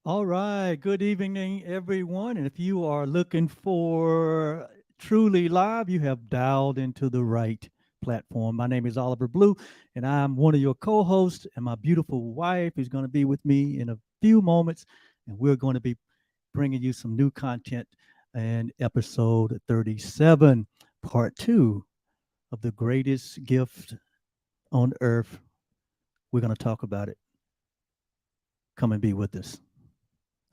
All right. Good evening, everyone. And if you are looking for truly live, you have dialed into the right platform. My name is Oliver Blue, and I'm one of your co hosts. And my beautiful wife is going to be with me in a few moments. And we're going to be bringing you some new content in episode 37, part two of the greatest gift on earth. We're going to talk about it. Come and be with us.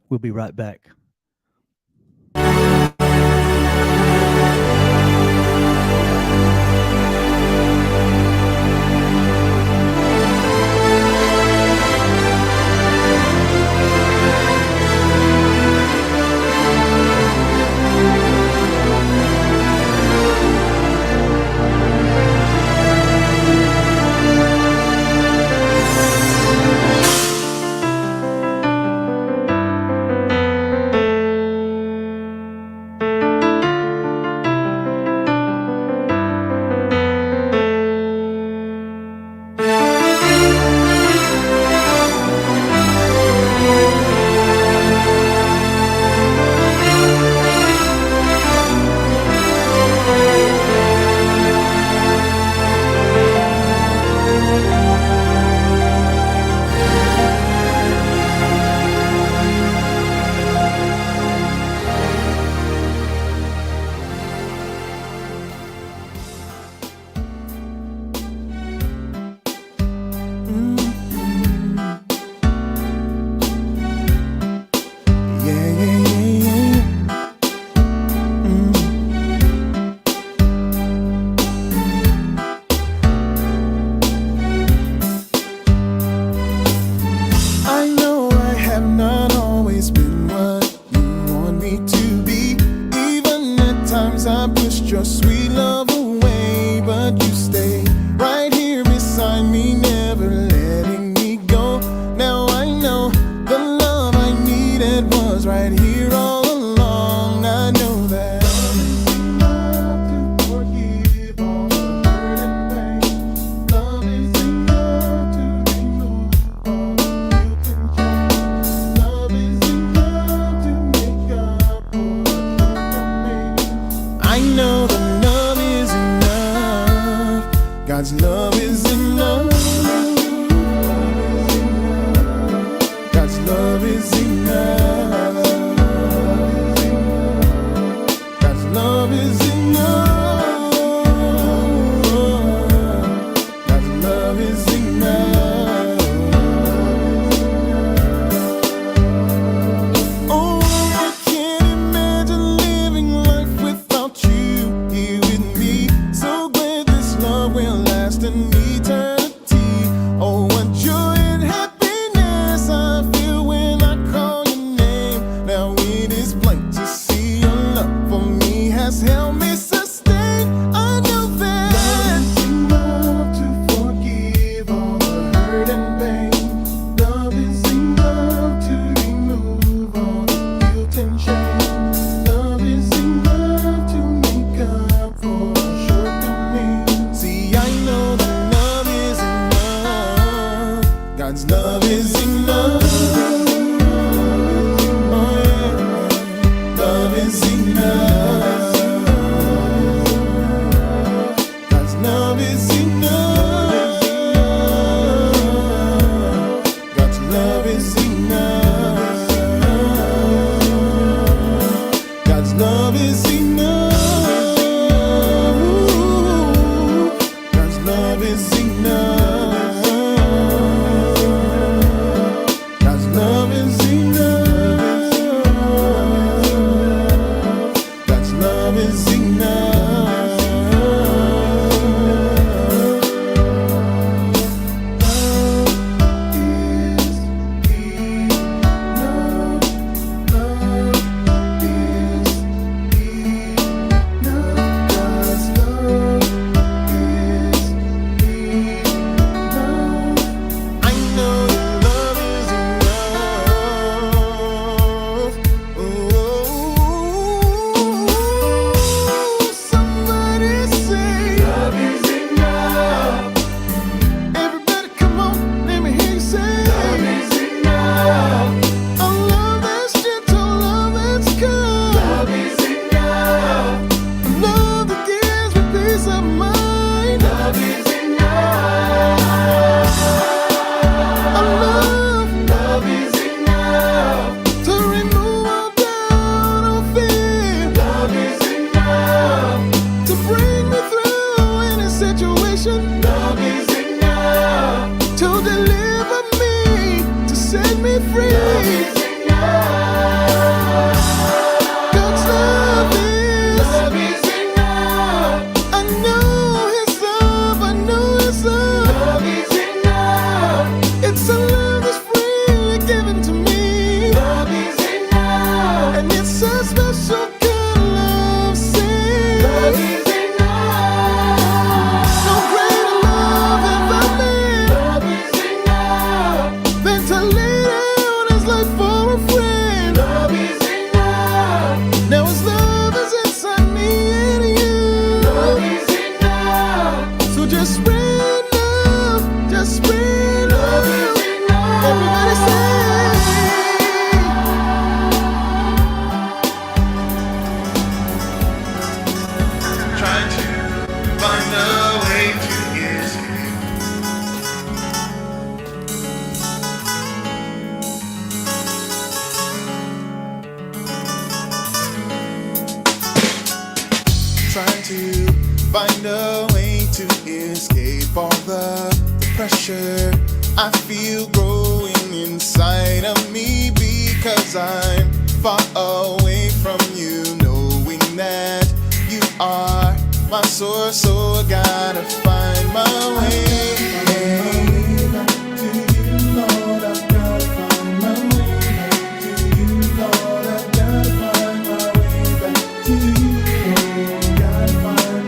We'll be right back. Trying to find a way to escape all the pressure I feel growing inside of me, because I'm far away from you, knowing that you are my source, so I gotta find my way back to you, Lord. I've gotta find my way back to you, Lord. I've gotta find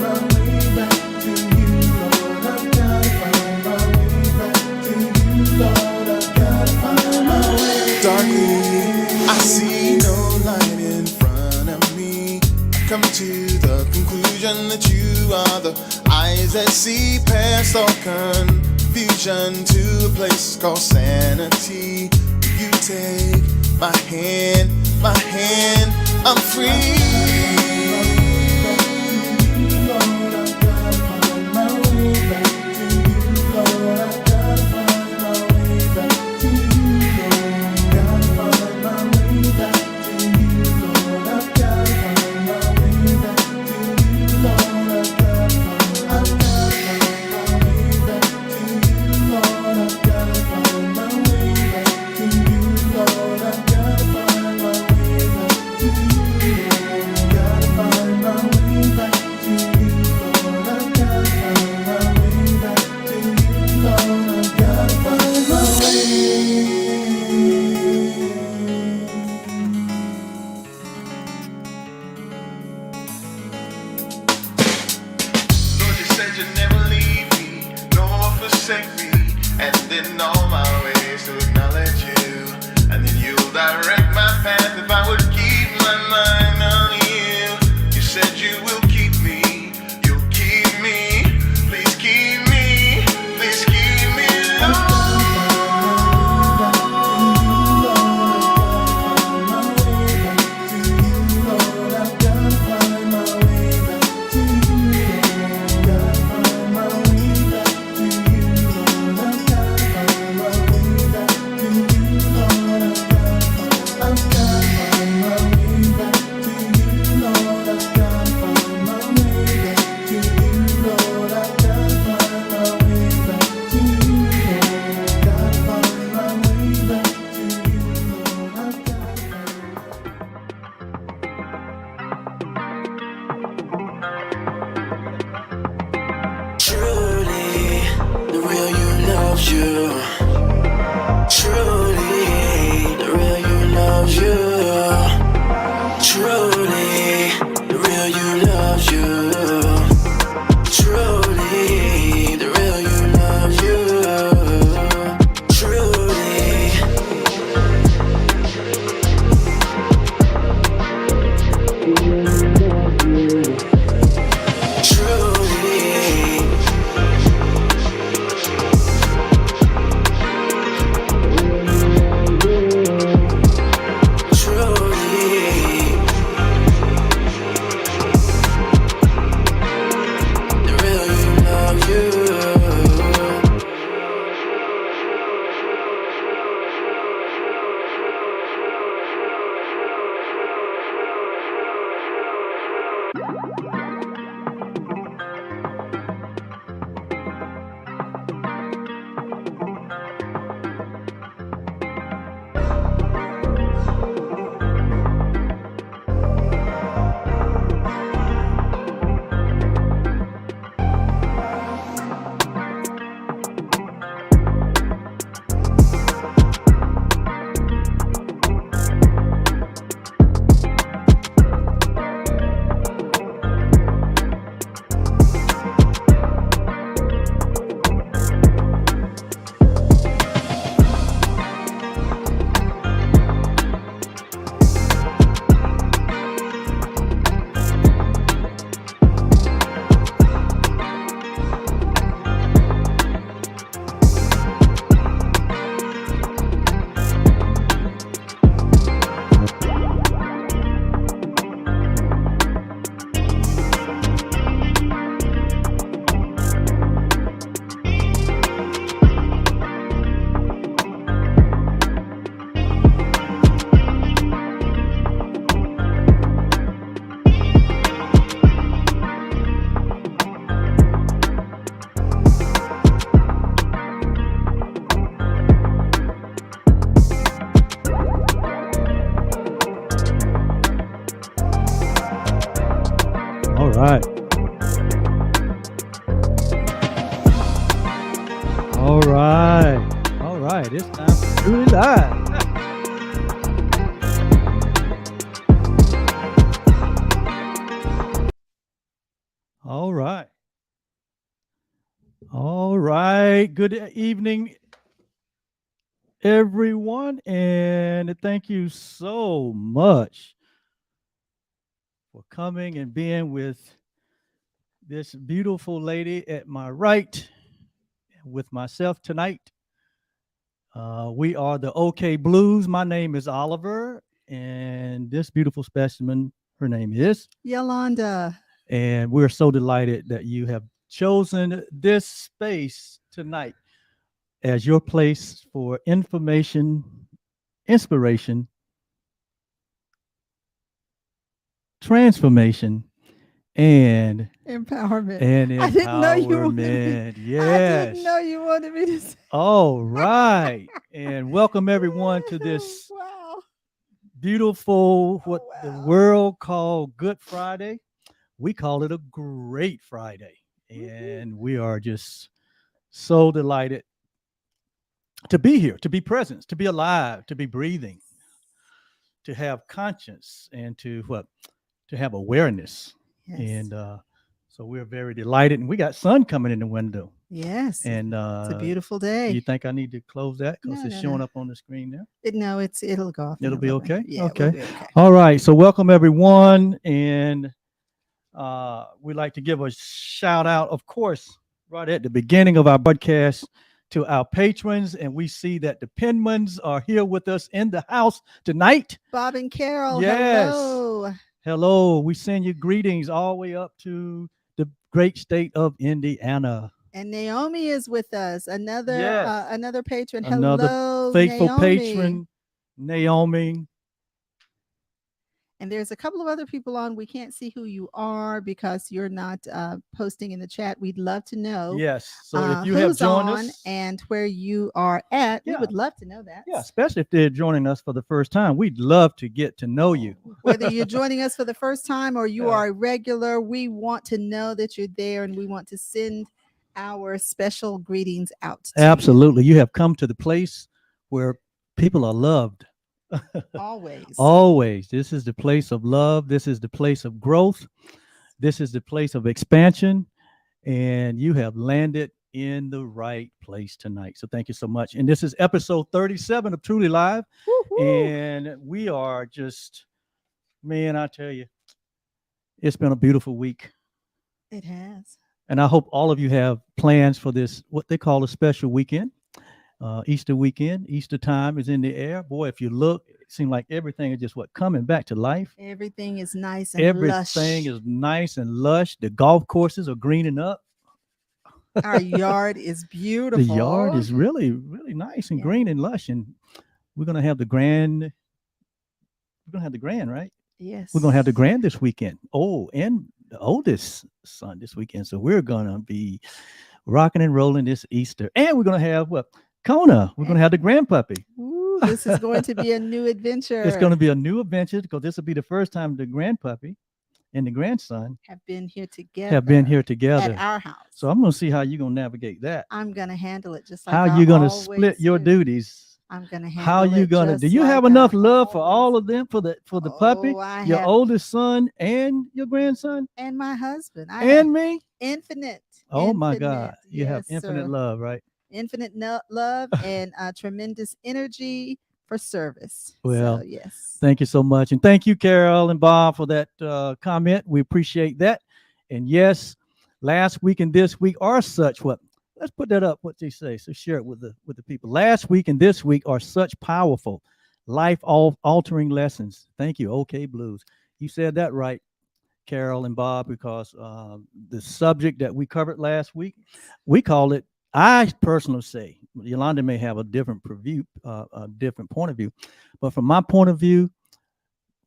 my way back to you. Darkly, I see no light in front of me. I come to the conclusion that you are the eyes that see past all confusion to a place called sanity. You take my hand, I'm free. We live. All right. All right. Good evening, everyone. And thank you so much for coming and being with this beautiful lady at my right, with myself tonight. We are the OK Blues. My name is Oliver, and this beautiful specimen, her name is Yaulanda. And we're so delighted that you have chosen this space tonight as your place for information, inspiration, transformation, and Empowerment. and I didn't know you wanted me. empowerment. I Yes. didn't know you wanted me to say. All right. And welcome everyone to this Wow. beautiful, what the wow. world call Good Friday. We call it a great Friday. Woo-hoo. And we are just so delighted to be here, to be present, to be alive, to be breathing, to have conscience, and to what? To have awareness. Yes. And so we're very delighted. And we got sun coming in the window. Yes. And it's a beautiful day. you think I need to close that because No, it's no, showing no. up on the screen there? No, it'll go off. in It'll a be little bit. okay? Yeah, Okay. We'll be okay. All right. So welcome everyone. And we'd like to give a shout out, of course, right at the beginning of our broadcast to our patrons. And we see that the Penmans are here with us in the house tonight. Bob and Carol. Yes. Hello. Hello. We send you greetings all the way up to the great state of Indiana. And Naomi is with us. Another Yes. another patron. Another Hello, faithful Naomi. patron, Naomi. And there's a couple of other people on. We can't see who you are because you're not posting in the chat. We'd love to know. Yes. So if you have who's joined on us and where you are at, we Yeah. would love to know that. Yeah, especially if they're joining us for the first time, we'd love to get to know you. Whether you're joining us for the first time or you Yeah. are a regular, we want to know that you're there and we want to send our special greetings out to Absolutely. You have come to the place where people are loved. you. Always. Always. This is the place of love. This is the place of growth. This is the place of expansion. And you have landed in the right place tonight. So thank you so much. And this is episode 37 of Truly Live. Woo-hoo. And we are just, man, I tell you, it's been a beautiful week. It has. And I hope all of you have plans for this, what they call a special weekend. Easter weekend, Easter time is in the air. Boy, if you look, it seems like everything is just coming back to life. Everything is nice and Everything lush. is nice and lush. The golf courses are greening up. Our yard is beautiful. The yard is really, really nice and Yeah. green and lush. And we're gonna have the grand. We're gonna have the grand, right? Yes. We're gonna have the grand this weekend. Oh, and the oldest son this weekend. So we're gonna be rocking and rolling this Easter. And we're gonna have what? Kona. We're gonna have the grand puppy. Ooh, this is going to be a new adventure. It's going to be a new adventure because this will be the first time the grand puppy and the grandson have been here together. together. At our house. So I'm going to see how you're going to navigate that. I'm going to handle it just like How I you going to always split your do. duties? I'm going to handle How you it going to? just Do you like have enough I love for all always of them for the puppy, I your have- oldest son and your grandson and my husband. I and have me? infinite. Oh my infinite, God. You have yes, infinite sir. love, right? Infinite love and tremendous energy for service. Well, so, yes. Thank you so much. And thank you, Carol and Bob, for that comment. We appreciate that. And yes, last week and this week are such what? Let's put that up, what they say. So share it with the people. Last week and this week are such powerful, life-altering lessons. Thank you, OK Blues. You said that right, Carol and Bob, because the subject that we covered last week, we call it, I personally say, Yaulanda may have a different a different point of view, but from my point of view,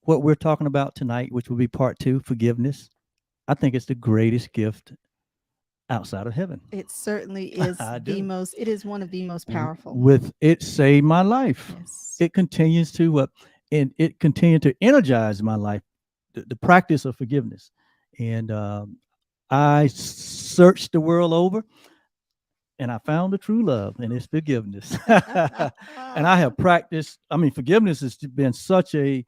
what we're talking about tonight, which will be part 2, forgiveness, I think it's the greatest gift outside of heaven. It certainly is it is one of the most powerful. With it saved my life. Yes. It continues to and it continued to energize my life, the practice of forgiveness. And I searched the world over. and I found the true love, and it's forgiveness. And I have practiced. I mean, forgiveness has been such a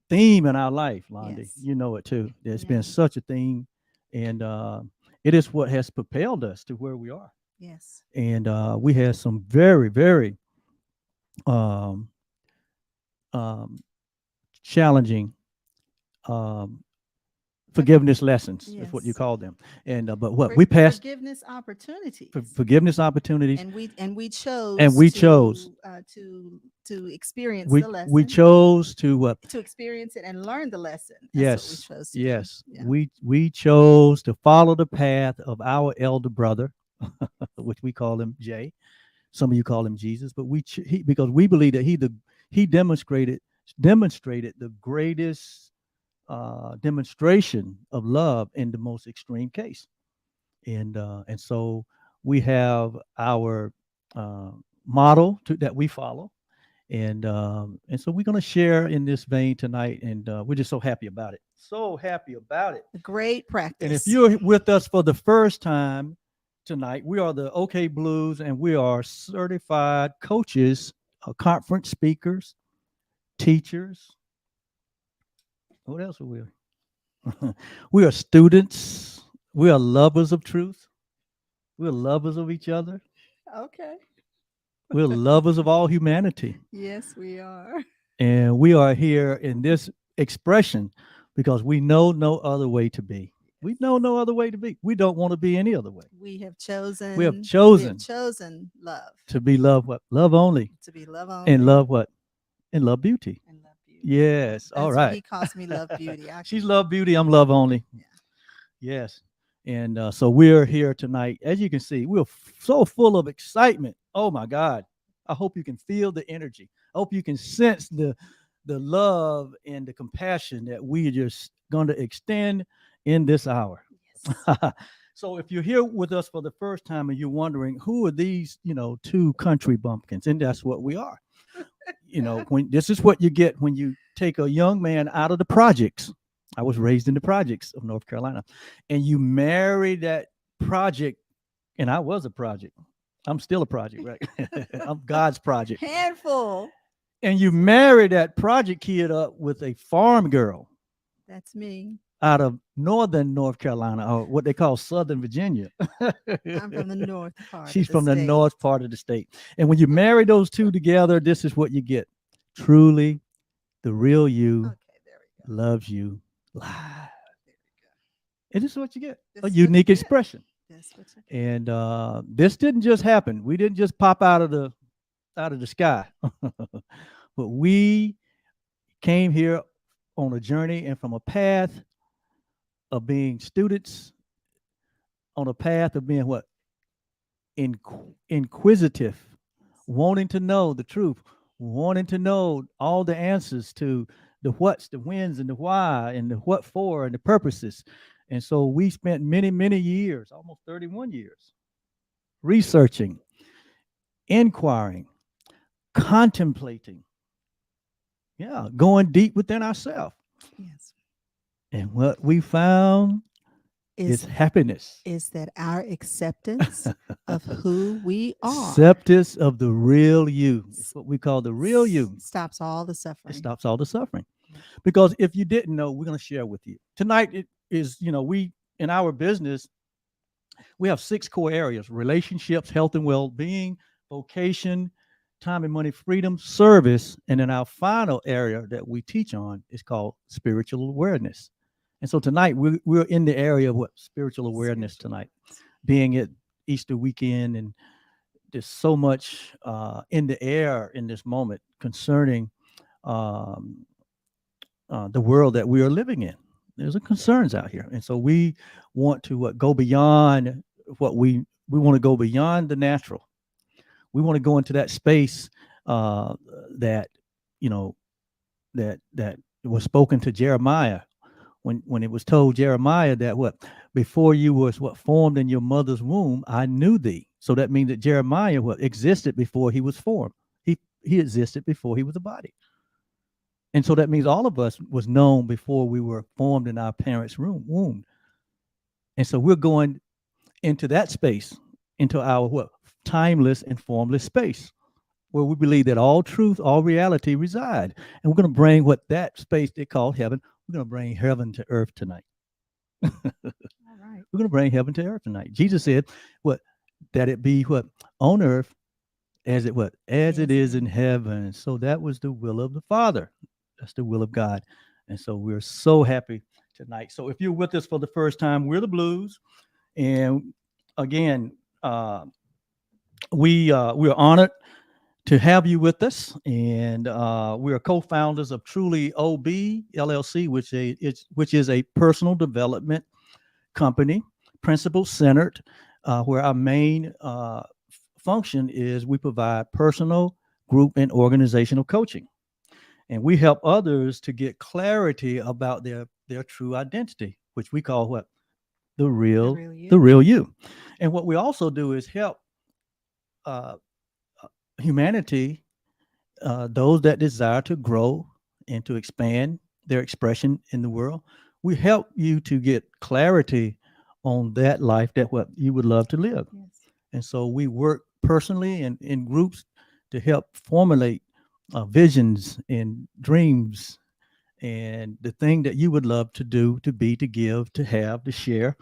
theme in our life, Londi. Yes. You know it too. It's Yeah. been such a theme, and it is what has propelled us to where we are. Yes. And we had some very, very um, um, challenging um, forgiveness lessons. Is what you Yes. call them. And but what we passed Forgiveness opportunities. forgiveness opportunities, And we and chose we chose to experience we the we lesson, chose to to experience it and learn the lesson. That's what we yes, chose to do. yes, Yeah. we chose to follow the path of our elder brother, which we call him Jay. Some of you call him Jesus, but because we believe that he demonstrated the greatest demonstration of love in the most extreme case. And so we have our uh, model that we follow, and so we're going to share in this vein tonight, and we're just so happy about it, so happy about it. A great And if practice. you're with us for the first time tonight, we are the OK Blues, and we are certified coaches, conference speakers, teachers. What else are we? We are students. We are lovers of truth. We're lovers of each other. Okay. We're lovers of all humanity. Yes, we are. And we are here in this expression because we know no other way to be. We know no other way to be. We don't want to be any other way. We have chosen. We have We have chosen chosen love, to be love what? Love only. to be love And only love what? And love beauty. and love beauty. Yes. All That's what right. he calls me, love beauty. She's love beauty. I'm love only. Yeah. Yes. And so we're here tonight. As you can see, we're so full of excitement. Oh my God. I hope you can feel the energy. I hope you can sense the love and the compassion that we are just going to extend in this hour. Yes. So if you're here with us for the first time and you're wondering who are these, two country bumpkins, and that's what we are. When this is what you get when you take a young man out of the projects. I was raised in the projects of North Carolina, and you marry that project, and I was a project. I'm still a project, right? I'm God's project. Handful. And you marry that project kid up with a farm girl That's me. out of northern North Carolina, or what they call Southern Virginia. I'm from the north part. She's of from the state. north part of the state. And when you marry those two together, this is what you get. Truly, the real you Okay, there we go. loves you live. There we go. And this is what you get. This A is what you unique get. expression. That's what you get. And this didn't just happen. We didn't just pop out of the sky. But we came here on a journey and from a path of being students, on a path of being what? Inquisitive, wanting to know the truth, wanting to know all the answers to the what's, the whens, and the why, and the what for, and the purposes. And so we spent many, many years, almost 31 years, researching, inquiring, contemplating, going deep within ourselves. Yes. And what we found is happiness. Is that our acceptance of who we are Acceptance of the real you. It's what we call the real you. stops all the suffering. It stops all the suffering. Yeah. Because if you didn't know, we're going to share with you. Tonight, it is, we, in our business, we have 6 core areas: relationships, health and well-being, vocation, time and money freedom, service. And then our final area that we teach on is called spiritual awareness. And so tonight, we're in the area of what? Spiritual awareness tonight, being it Easter weekend, and there's so much in the air in this moment concerning the world that we are living in. There's concerns out here, and so we want to go beyond what we want to go beyond the natural. We want to go into that space that that was spoken to Jeremiah when it was told Jeremiah that before you was formed in your mother's womb, I knew thee. So that means that Jeremiah existed before he was formed. He existed before he was a body. And so that means all of us was known before we were formed in our parents' womb. And so we're going into that space, into our what? Timeless and formless space, where we believe that all truth, all reality reside. And we're going to bring what that space they call heaven, we're going to bring heaven to earth tonight. All right. We're going to bring heaven to earth tonight. Jesus said, what? That it be what? On earth as it what? As it is in heaven. So that was the will of the Father. That's the will of God. And so we're so happy tonight. So if you're with us for the first time, we're the Blues. And again, we're honored to have you with us, and we are co-founders of Truly OB LLC, which is a personal development company, principle centered, where our main function is we provide personal, group, and organizational coaching, and we help others to get clarity about their true identity, which we call what? The real, the real you. And what we also do is help uh, humanity, those that desire to grow and to expand their expression in the world. We help you to get clarity on that life that what you would love to live. Yes. And so we work personally and in groups to help formulate visions and dreams and the thing that you would love to do, to be, to give, to have, to share.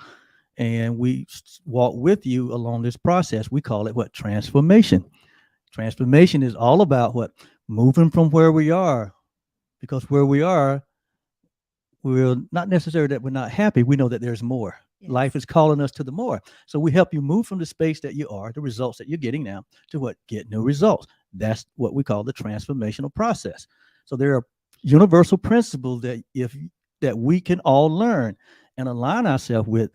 And we walk with you along this process. We call it what? Transformation. Transformation is all about what? Moving from where we are, because where we are, we're not necessarily that we're not happy. We know that there's more. Yes. Life is calling us to the more. So we help you move from the space that you are, the results that you're getting now, to what? Get new results. That's what we call the transformational process. So there are universal principles that we can all learn and align ourselves with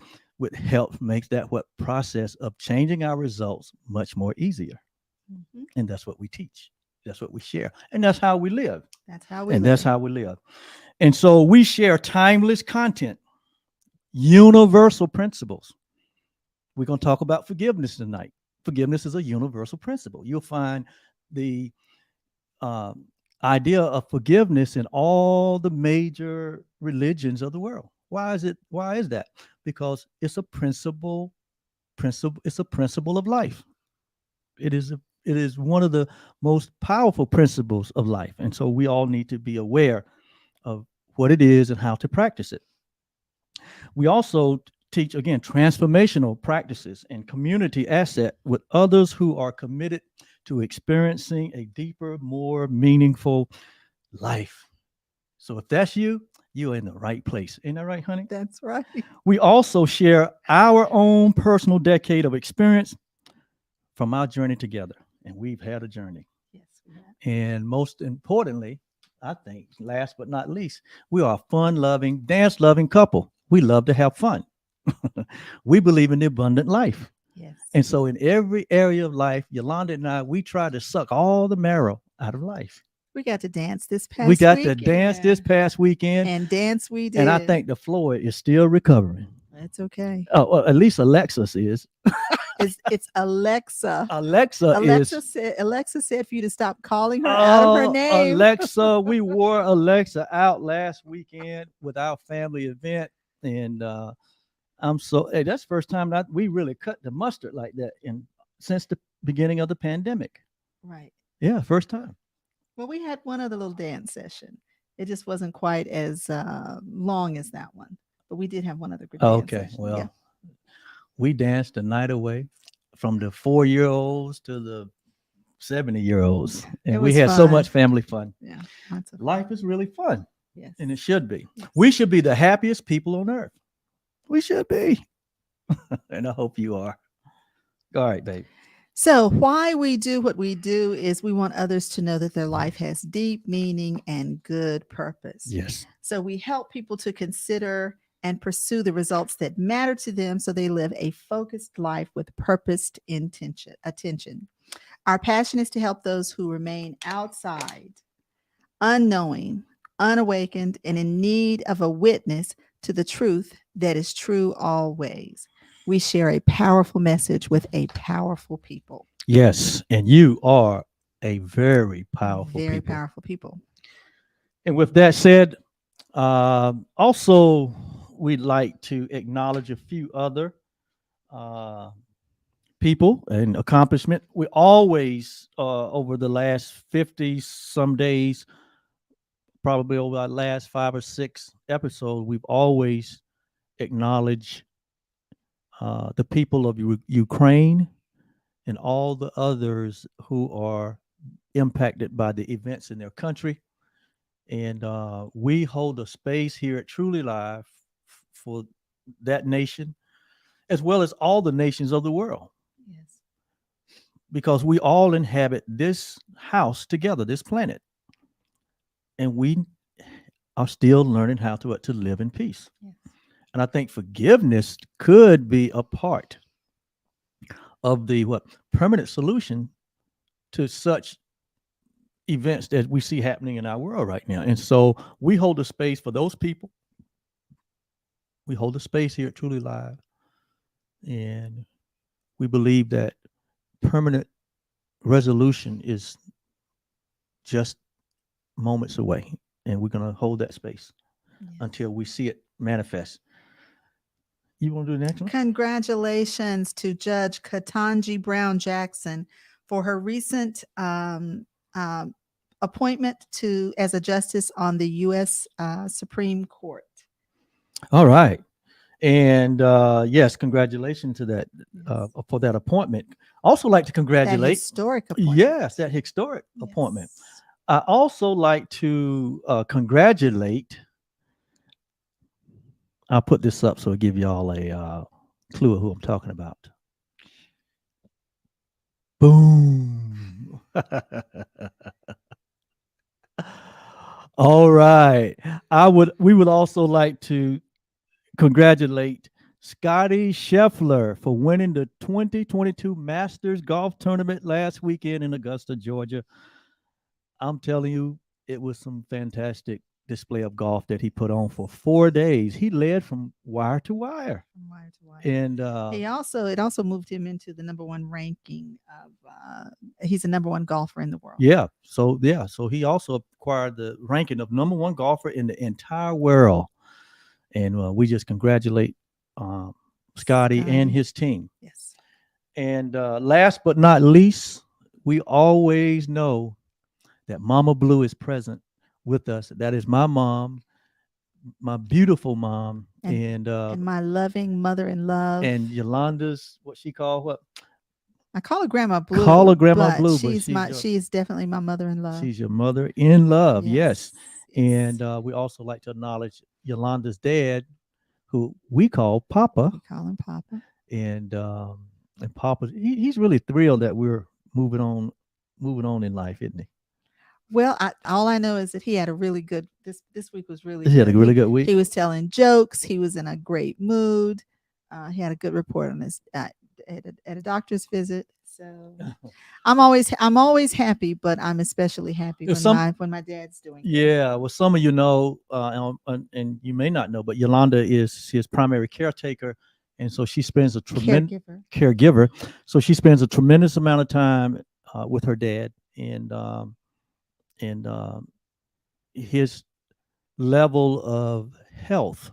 help makes that what process of changing our results much more easier. Mm-hmm. And that's what we teach. That's what we share. And that's how we live. That's how we And live. that's how we live. And so we share timeless content, universal principles. We're going to talk about forgiveness tonight. Forgiveness is a universal principle. You'll find the idea of forgiveness in all the major religions of the world. Why is it? Why is that? Because it's a principle. It's a principle of life. It is one of the most powerful principles of life. And so we all need to be aware of what it is and how to practice it. We also teach, again, transformational practices and community asset with others who are committed to experiencing a deeper, more meaningful life. So if that's you, you're in the right place. Ain't that right, honey? That's right. We also share our own personal decade of experience from our journey together. And we've had a journey. Yes, we have. And most importantly, I think, last but not least, we are a fun-loving, dance-loving couple. We love to have fun. We believe in the abundant life. Yes. And so in every area of life, Yaulanda and I, we try to suck all the marrow out of life. We got to dance this past We got weekend. to dance this past weekend. And dance we did. And I think the floor is still recovering. That's okay. Oh, well, at least Alexis is. It's Alexa. Alexa said for you to stop calling her out of her name. Alexa, we wore Alexa out last weekend with our family event. And that's the first time that we really cut the mustard like that since the beginning of the pandemic. Right. Yeah, first time. Well, we had one other little dance session. It just wasn't quite as long as that one, but we did have one other good dance session. Well, yeah. We danced the night away from the 4-year-olds to the 70-year-olds, and we had so much family fun. Yeah, life is really fun. Yes, and it should be. Yes. We should be the happiest people on earth. We should be, and I hope you are. All right, babe. So why we do what we do is we want others to know that their life has deep meaning and good purpose. Yes. So we help people to consider and pursue the results that matter to them so they live a focused life with purposed attention. Our passion is to help those who remain outside, unknowing, unawakened, and in need of a witness to the truth that is true always. We share a powerful message with a powerful people. Yes, and you are a very powerful Very powerful people. And with that said, also, we'd like to acknowledge a few other people and accomplishment. We always, over the last 50 some days, probably over our last 5 or 6 episodes, we've always acknowledged the people of Ukraine and all the others who are impacted by the events in their country. And we hold a space here at Truly Live for that nation, as well as all the nations of the world, Yes. because we all inhabit this house together, this planet, and we are still learning how to live in peace. Yes. And I think forgiveness could be a part of the what permanent solution to such events that we see happening in our world right now. And so we hold a space for those people. We hold a space here at Truly Live, and we believe that permanent resolution is just moments away, and we're going to hold that space Yes. until we see it manifest. You want to do the next one? Congratulations to Judge Ketanji Brown Jackson for her recent appointment to as a justice on the U.S. Supreme Court. All right. And yes, congratulations to that for that appointment. Also like to That congratulate. historic appointment. Yes, that historic appointment. Yes. I also like to congratulate. I'll put this up so I'll give y'all a clue of who I'm talking about. Boom. All right. We would also like to congratulate Scotty Scheffler for winning the 2022 Masters Golf Tournament last weekend in Augusta, Georgia. I'm telling you, it was some fantastic display of golf that he put on for 4 days. He led from wire to wire. From wire to wire. And it also moved him into the number one ranking of he's the number one golfer in the world. So he also acquired the ranking of number one golfer in the entire world. And we just congratulate Scotty and his team. Yes. And last but not least, we always know that Mama Blue is present with us. That is my mom, my beautiful mom, and my loving mother-in-law. And Yolanda's what she called what? I call her Grandma Blue. Call her Grandma Blue, but she's definitely my mother-in-law. She's your mother-in-law. Yes. Yes. And we also like to acknowledge Yolanda's dad, who we call Papa. We call him Papa. And Papa, he's really thrilled that we're moving on in life, isn't he? Well, all I know is that he had a really good this week was really He good. had a really good week. He was telling jokes. He was in a great mood. He had a good report on his at a doctor's visit. So I'm always happy, but I'm especially happy when my dad's doing good. Yeah, well, some of you know, and you may not know, but Yolanda is his primary caretaker, and so she spends a tremendous caregiver. So she spends a tremendous amount of time with her dad, and his level of health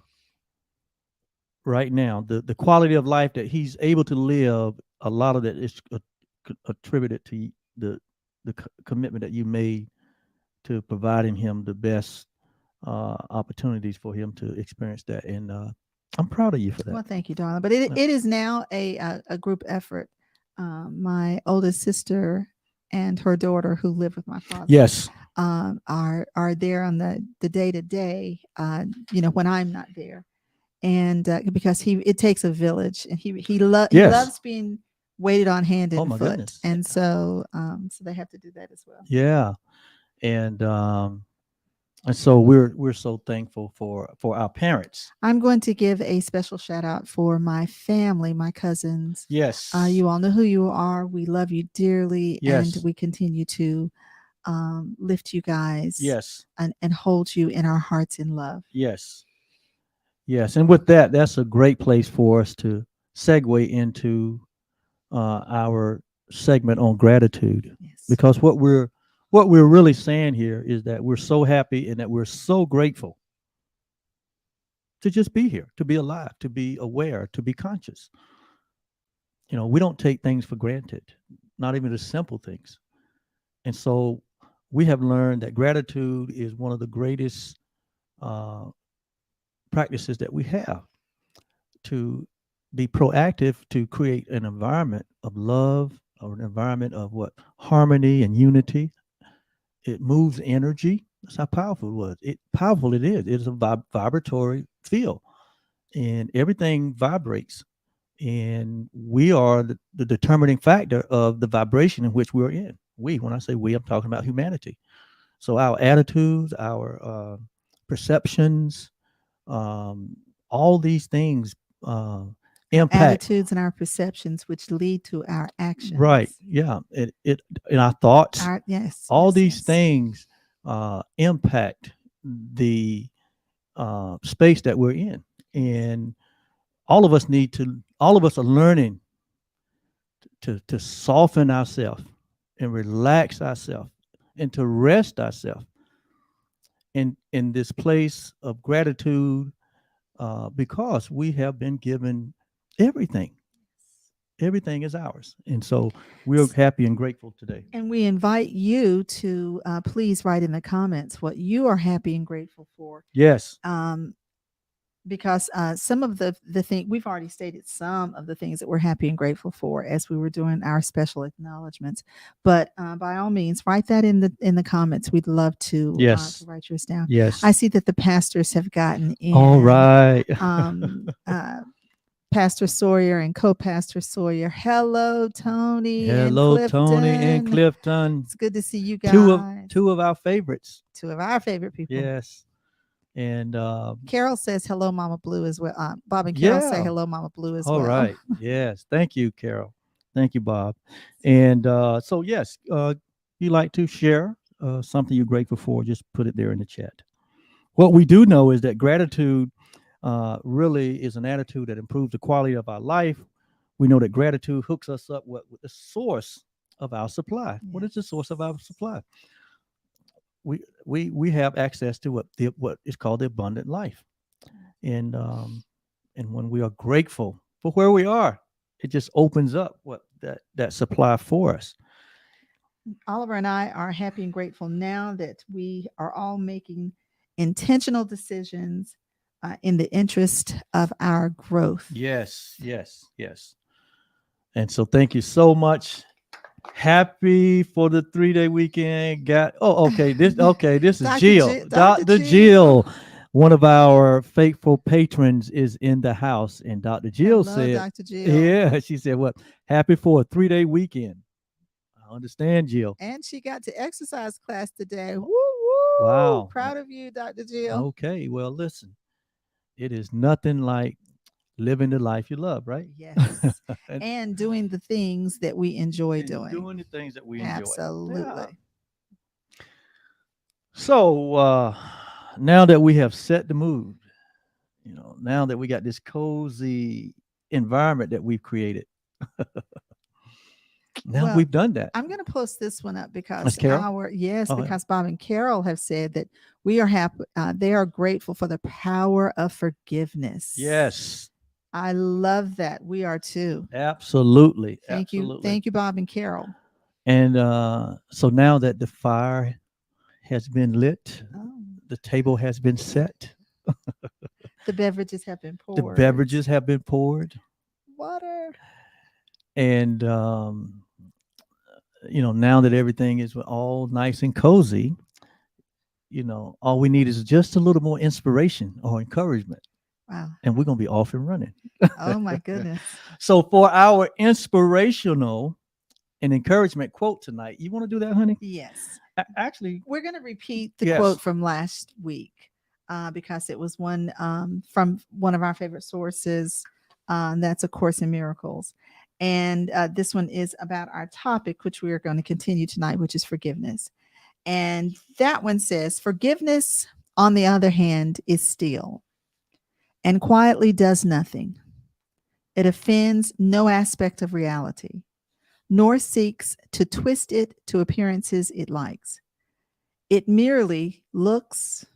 right now, the quality of life that he's able to live, a lot of that is attributed to the commitment that you made to providing him the best opportunities for him to experience that. And I'm proud of you for that. Well, thank you, darling. But it is now a group effort. My oldest sister and her daughter, who live with my father, yes, are there on the day-to-day, when I'm not there. And because it takes a village, and he loves being waited on hand and foot. Goodness. And so they have to do that as well. Yeah. And so we're so thankful for our parents. I'm going to give a special shout out for my family, my cousins. Yes. You all know who you are. We love you dearly. Yes. And we continue to lift you guys. Yes. And hold you in our hearts in love. Yes. Yes. And with that, that's a great place for us to segue into our segment on gratitude. Yes. Because what we're really saying here is that we're so happy and that we're so grateful to just be here, to be alive, to be aware, to be conscious. We don't take things for granted, not even the simple things. And so we have learned that gratitude is one of the greatest uh, practices that we have to be proactive to create an environment of love or an environment of what harmony and unity. It moves energy. That's how powerful it was. It powerful it is. It is a vibratory field, and everything vibrates. And we are the determining factor of the vibration in which we're in. We, when I say we, I'm talking about humanity. So our attitudes, our perceptions, um, all these things uh, Our impact. attitudes and our perceptions, which lead to our Right? actions. Yeah. It in our thoughts. Our yes, All yes, these yes. things impact the space that we're in, and all of us are learning to soften ourselves and relax ourselves and to rest ourselves in this place of gratitude because we have been given everything. Everything is ours. And so we're happy and grateful today. And we invite you to please write in the comments what you are happy and grateful for. Yes. Because some of the thing we've already stated some of the things that we're happy and grateful for as we were doing our special acknowledgments. But by all means, write that in the comments. We'd love to Yes. write yours down. Yes. I see that the pastors have gotten in. All right. Pastor Sawyer and co-pastor Sawyer. Hello, Tony. Hello, and Tony and Clifton. It's good to see you guys. Two of our favorites. Two of our favorite people. Yes. And Carol says hello, Mama Blue as well. Bob and Carol say hello, Mama Blue as well. All right. Yes. Thank you, Carol. Thank you, Bob. And so yes, you like to share something you're grateful for, just put it there in the chat. What we do know is that gratitude really is an attitude that improves the quality of our life. We know that gratitude hooks us up with the source of our supply. Yes. What is the source of our supply? We have access to what is called the abundant life, and when we are grateful for where we are, it just opens up what that supply for us. Oliver and I are happy and grateful now that we are all making intentional decisions in the interest of our growth. Yes, yes, yes. And so thank you so much. Happy for the 3-day weekend. This is Jill. Dr. Jill, one of our faithful patrons, is in the house. And Dr. Jill said, Dr. Jill. Yeah, she said, what? Happy for a 3-day weekend. I understand, Jill. And she got to exercise class today. Woo, woo. Wow. Proud of you, Dr. Jill. Okay, well, listen, it is nothing like living the life you love, right? Yes. and doing the things that we enjoy doing. Doing the things that we enjoy. Absolutely. Yeah. So now that we have set the mood, now that we got this cozy environment that we've created, now we've done that. I'm going to post this one up because because Bob and Carol have said that we are happy. They are grateful for the power of forgiveness. Yes. I love that. We are too. Absolutely. Thank you. Thank you, Bob and Carol. And so now that the fire has been lit, the table has been set. The beverages have been poured. Water. And, now that everything is all nice and cozy, all we need is just a little more inspiration or encouragement. Wow. And we're going to be off and running. Oh, my goodness. So for our inspirational and encouragement quote tonight, you want to do that, honey? Yes. Actually, we're going to repeat the quote from last week because it was one from one of our favorite sources. That's A Course in Miracles. And this one is about our topic, which we are going to continue tonight, which is forgiveness. And that one says, forgiveness, on the other hand, is still and quietly does nothing. It offends no aspect of reality, nor seeks to twist it to appearances it likes. It merely looks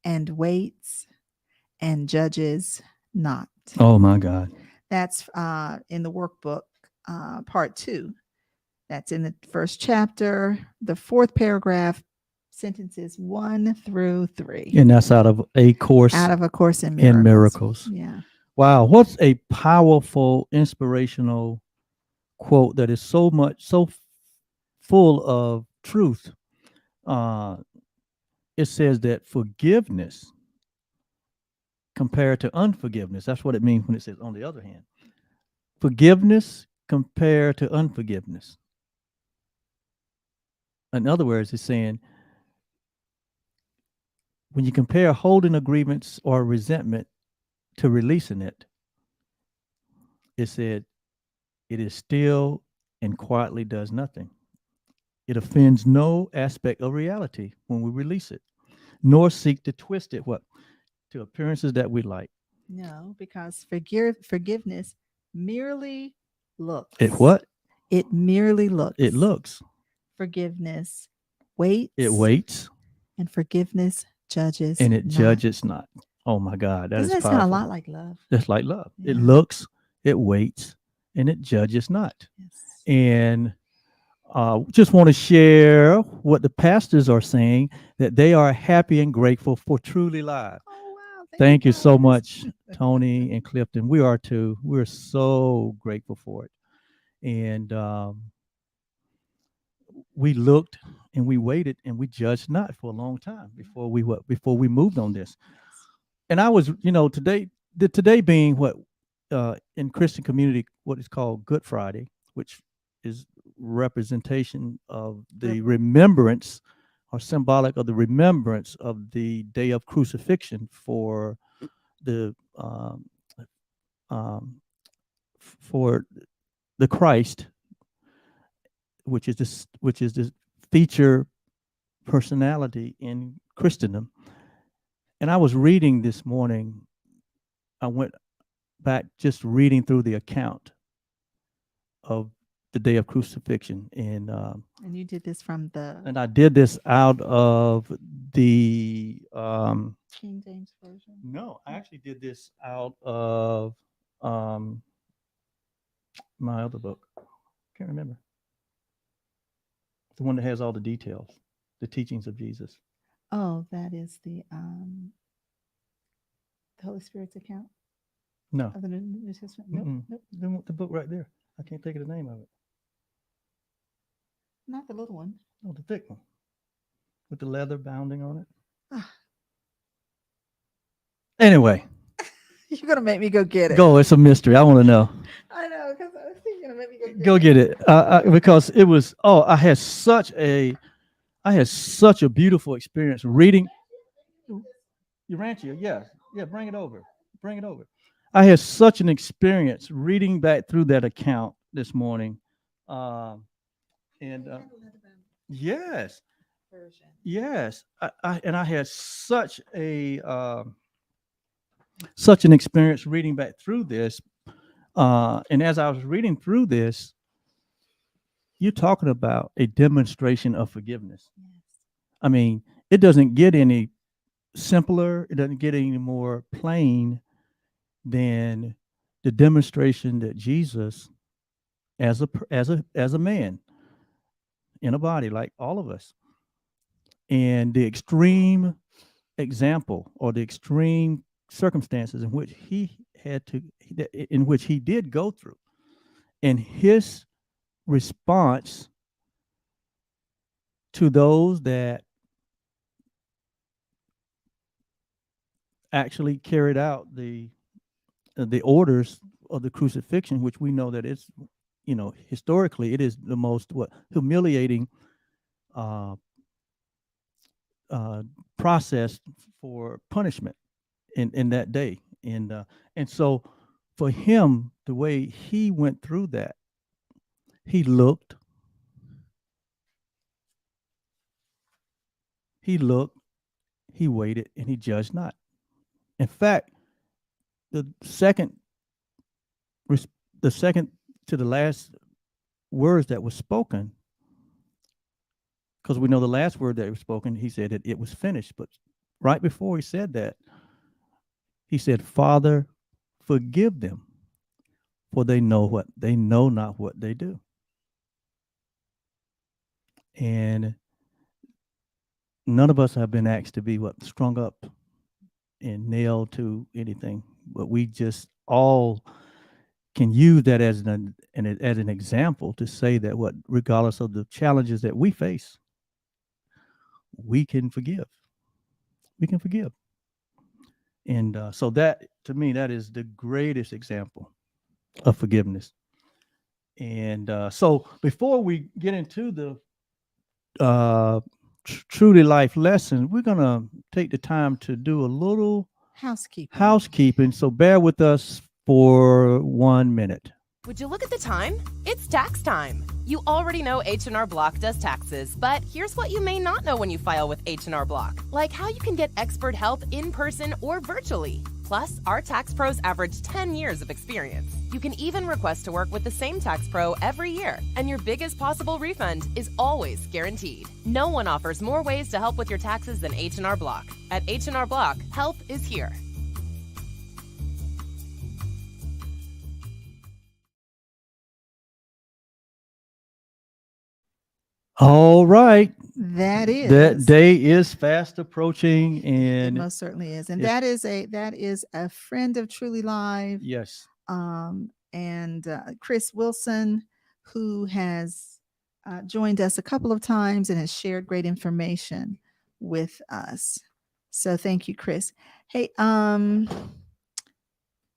and waits and judges not. Oh, my God. That's in the workbook part 2. That's in the first chapter, the 4th paragraph, sentences 1 through 3. And that's out of A Course Out of A Course in in Miracles. Miracles. Yeah. Wow, what's a powerful, inspirational quote that is so full of truth. It says that forgiveness compared to unforgiveness, that's what it means when it says on the other hand. Forgiveness compared to unforgiveness. In other words, it's saying when you compare holding agreements or resentment to releasing it, it said it is still and quietly does nothing. It offends no aspect of reality when we release it, nor seek to twist it to appearances that we like. No, because forgiveness merely looks. It what? It merely looks. It looks. Forgiveness waits. It waits. And forgiveness judges. And it not. judges not. Oh my God, Doesn't is that sound a powerful. lot like love? Just like love. Yeah. It looks, it waits, and it judges not. Yes. And just want to share what the pastors are saying, that they are happy and grateful for Truly Live. Oh, wow. Thank you so guys. much, Tony and Clifton. We are too. We're so grateful for it. And we looked and we waited and we judged not for a long time before we moved on this. And I was, today being what in Christian community, what is called Good Friday, which is representation of the remembrance or symbolic of the remembrance of the day of crucifixion for the for the Christ, which is this feature personality in Christendom. And I was reading this morning. I went back just reading through the account of the day of crucifixion, and you did this from the and I did this out of the King James version. No, I actually did this out of my other book. Can't remember. The one that has all the details, the teachings of Jesus. Oh, that is the Holy Spirit's account. No. Of the New Testament. Nope. Nope. The book right there. I can't think of the name of it. Not the little one. No, the thick one with the leather bounding on it. Anyway, you're gonna make me go get it. Go. It's a mystery. I want to know. I know, because I was thinking you're gonna make me go get it. Because it was. Oh, I had such a beautiful experience reading. Your rancher, yeah. Bring it over. I had such an experience reading back through that account this morning, yes, yes. I had such an experience reading back through this, and as I was reading through this, you're talking about a demonstration of forgiveness. Yes. I mean, it doesn't get any simpler. It doesn't get any more plain than the demonstration that Jesus, as a man in a body like all of us, and the extreme example or the extreme circumstances in which in which he did go through, and his response to those that actually carried out the orders of the crucifixion, which we know that it's, historically it is the most humiliating process for punishment in that day, and so for him, the way he went through that, he looked, he waited, and he judged not. In fact, the second to the last words that was spoken, because we know the last word that was spoken, he said that it was finished. But right before he said that, he said, "Father, forgive them, for they know not what they do. And none of us have been asked to be strung up and nailed to anything, but we just all can use that as an example to say that regardless of the challenges that we face, we can forgive. We can forgive. And so that, to me, that is the greatest example of forgiveness. And so before we get into the truly life lesson, we're going to take the time to do a little housekeeping. So bear with us for 1 minute. Would you look at the time? It's tax time. You already know H&R Block does taxes, but here's what you may not know when you file with H&R Block, like how you can get expert help in person or virtually. Plus, our tax pros average 10 years of experience. You can even request to work with the same tax pro every year, and your biggest possible refund is always guaranteed. No one offers more ways to help with your taxes than H&R Block. At H&R Block, help is here. All right. That day is fast approaching, and it most certainly is. And that is a friend of Truly Live. Yes. And Chris Wilson, who has joined us a couple of times and has shared great information with us. So thank you, Chris. Hey,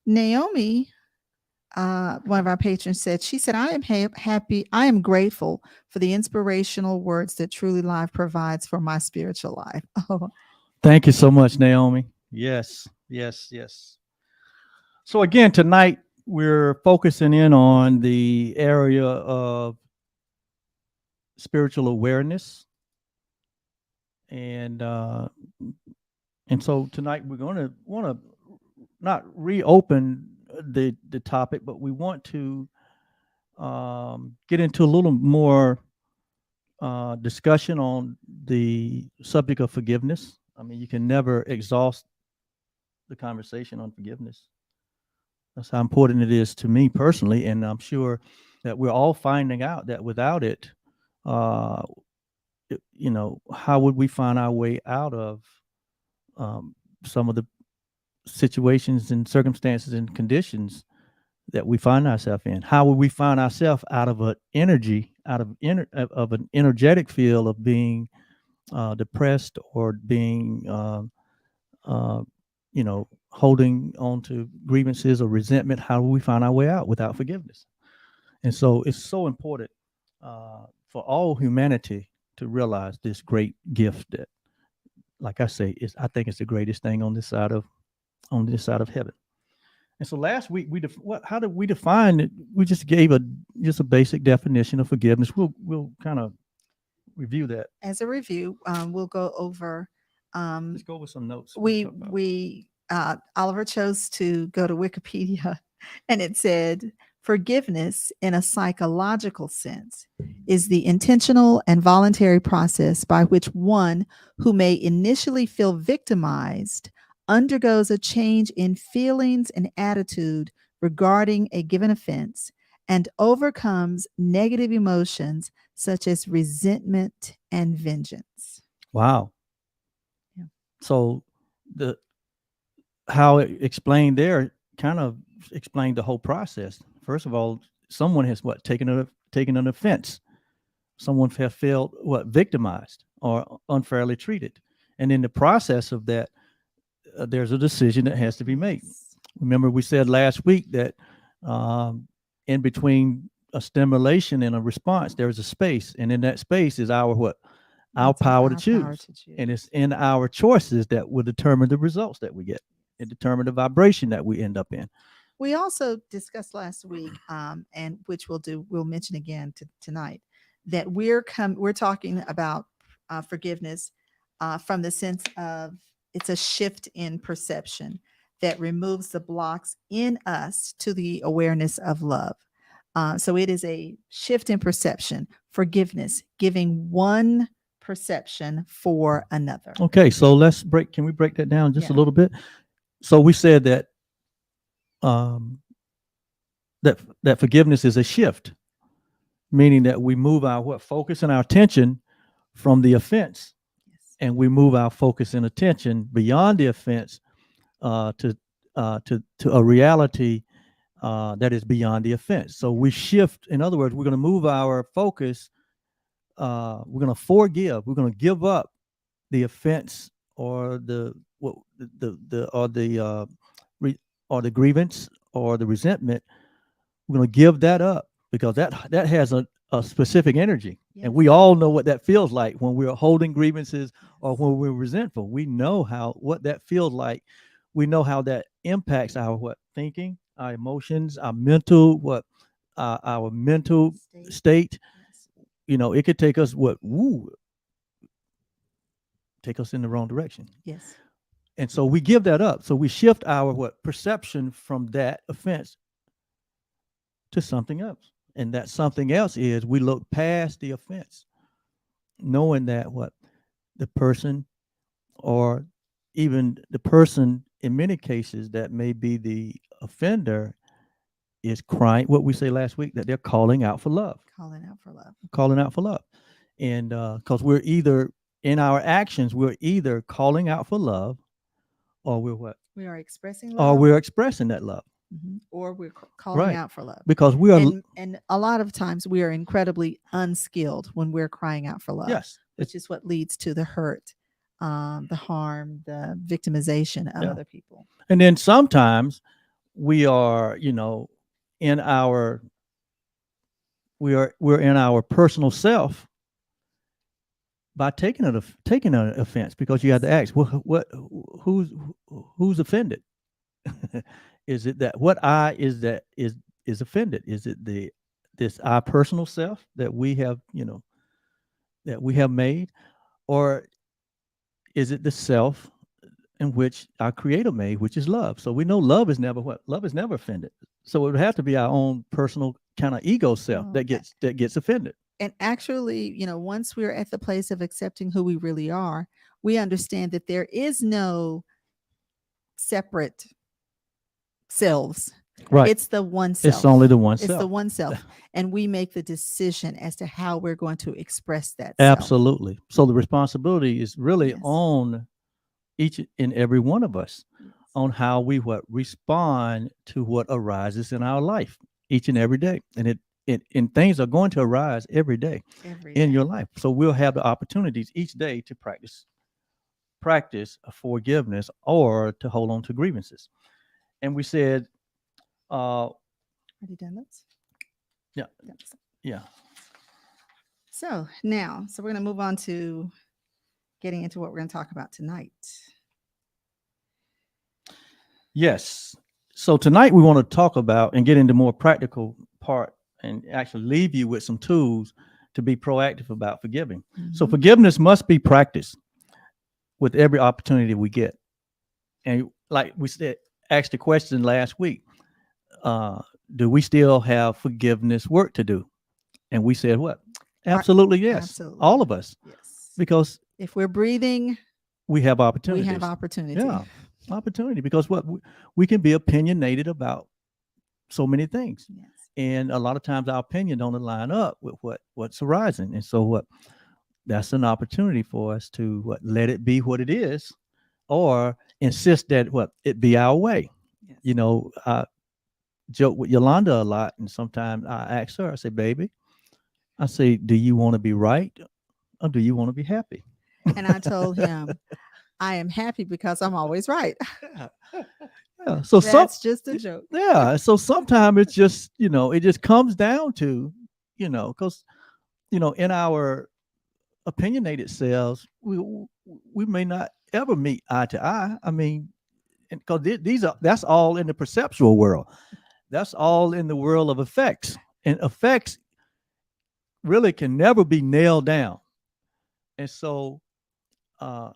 Naomi, one of our patrons said, I am happy. I am grateful for the inspirational words that Truly Live provides for my spiritual life. Oh, thank you so much, Naomi. Yes. So again, tonight we're focusing in on the area of spiritual awareness. And so tonight we're going to want to not reopen the topic, but we want to get into a little more discussion on the subject of forgiveness. I mean, you can never exhaust the conversation on forgiveness. That's how important it is to me personally, and I'm sure that we're all finding out that without it, how would we find our way out of some of the situations and circumstances and conditions that we find ourselves in? How would we find ourselves out of an energetic field of being depressed or being holding on to grievances or resentment? How do we find our way out without forgiveness? And so it's so important for all humanity to realize this great gift that, like I say, I think it's the greatest thing on this side of heaven. And so last week how did we define it? We just gave a basic definition of forgiveness. We'll kind of review that. As a review, we'll go over. Let's go with some notes. Oliver chose to go to Wikipedia, and it said, forgiveness in a psychological sense is the intentional and voluntary process by which one who may initially feel victimized undergoes a change in feelings and attitude regarding a given offense and overcomes negative emotions such as resentment and vengeance. Wow. Yeah. So how it explained there kind of explained the whole process. First of all, someone has taken an offense. Someone has felt victimized or unfairly treated. And in the process of that, there's a decision that has to be made. Remember, we said last week that in between a stimulation and a response, there's a space. And in that space is our power to choose. And it's in our choices that will determine the results that we get and determine the vibration that we end up in. We also discussed last week, and which we'll mention again tonight, that we're talking about forgiveness from the sense of it's a shift in perception that removes the blocks in us to the awareness of love. So it is a shift in perception, forgiveness, giving one perception for another. Okay, so can we break that down just a little bit? So we said that that forgiveness is a shift, meaning that we move our focus and our attention from the offense, Yes. and we move our focus and attention beyond the offense to a reality that is beyond the offense. So we shift. In other words, we're going to move our focus. We're going to forgive. We're going to give up the offense or or the grievance or the resentment. We're going to give that up because that has a specific energy, Yes. and we all know what that feels like when we're holding grievances or when we're resentful. We know what that feels like. We know how that impacts our thinking, our emotions, our mental our mental state. Yes. It could take us take us in the wrong direction. Yes. And so we give that up. So we shift our perception from that offense to something else. And that something else is we look past the offense, knowing that the person, or even the person in many cases that may be the offender, is crying, what we say last week, that they're calling out for love. Calling out for love. Calling out for love. And because we're either, in our actions, we're either calling out for love, or we're what? We are expressing Or love. we're expressing that love. Or we're calling Right. out for love. Because we are, And a lot of times we are incredibly unskilled when we're crying out for love. yes, Which is what leads to the hurt, the harm, the victimization of Yeah. other people. and then sometimes we are, in our, we're in our personal self by taking an offense, because you have to ask, who's offended? Is it that what I is offended? Is it this our personal self that we have, that we have made, or is it the self in which our creator made, which is love? So we know love is never offended. So it would have to be our own personal kind of ego self Oh, that gets offended. And actually, once we're at the place of accepting who we really are, we understand that there is no separate selves. Right. It's the one self. It's only the one It's self. the one self. And we make the decision as to how we're going to express that self. Absolutely. So the responsibility is really Yes. on each and every one of us, Yes. on how we respond to what arises in our life each and every day. And things are going to arise every day Every in day. your life. So we'll have the opportunities each day to practice forgiveness, or to hold on to grievances. And we said, Are you done? Let's. Yeah. yeah, So we're going to move on to getting into what we're going to talk about tonight. yes. So tonight we want to talk about and get into more practical part, and actually leave you with some tools to be proactive about forgiving. So Mhm. forgiveness must be practiced with every opportunity we get. And like we said, asked the question last week, do we still have forgiveness work to do? And we said what? Absolutely, yes. Absolutely. All of us. Yes. Because If we're breathing, we have we opportunities. have opportunity. Yeah, opportunity. Because we can be opinionated about so many things. Yes. And a lot of times our opinion don't line up with what's arising. And so that's an opportunity for us to let it be what it is, or insist that it be our way. Yes. I joke with Yolanda a lot, and sometimes I ask her, I say, baby, I say, do you want to be right, or do you want to be happy? And I told him, I am happy because I'm always right. Yeah. So That's just a joke. yeah. So sometimes it's just, it just comes down to, because, in our opinionated selves, we may not ever meet eye to eye. I mean, because that's all in the perceptual world. That's all in the world of effects, and effects really can never be nailed down. And so,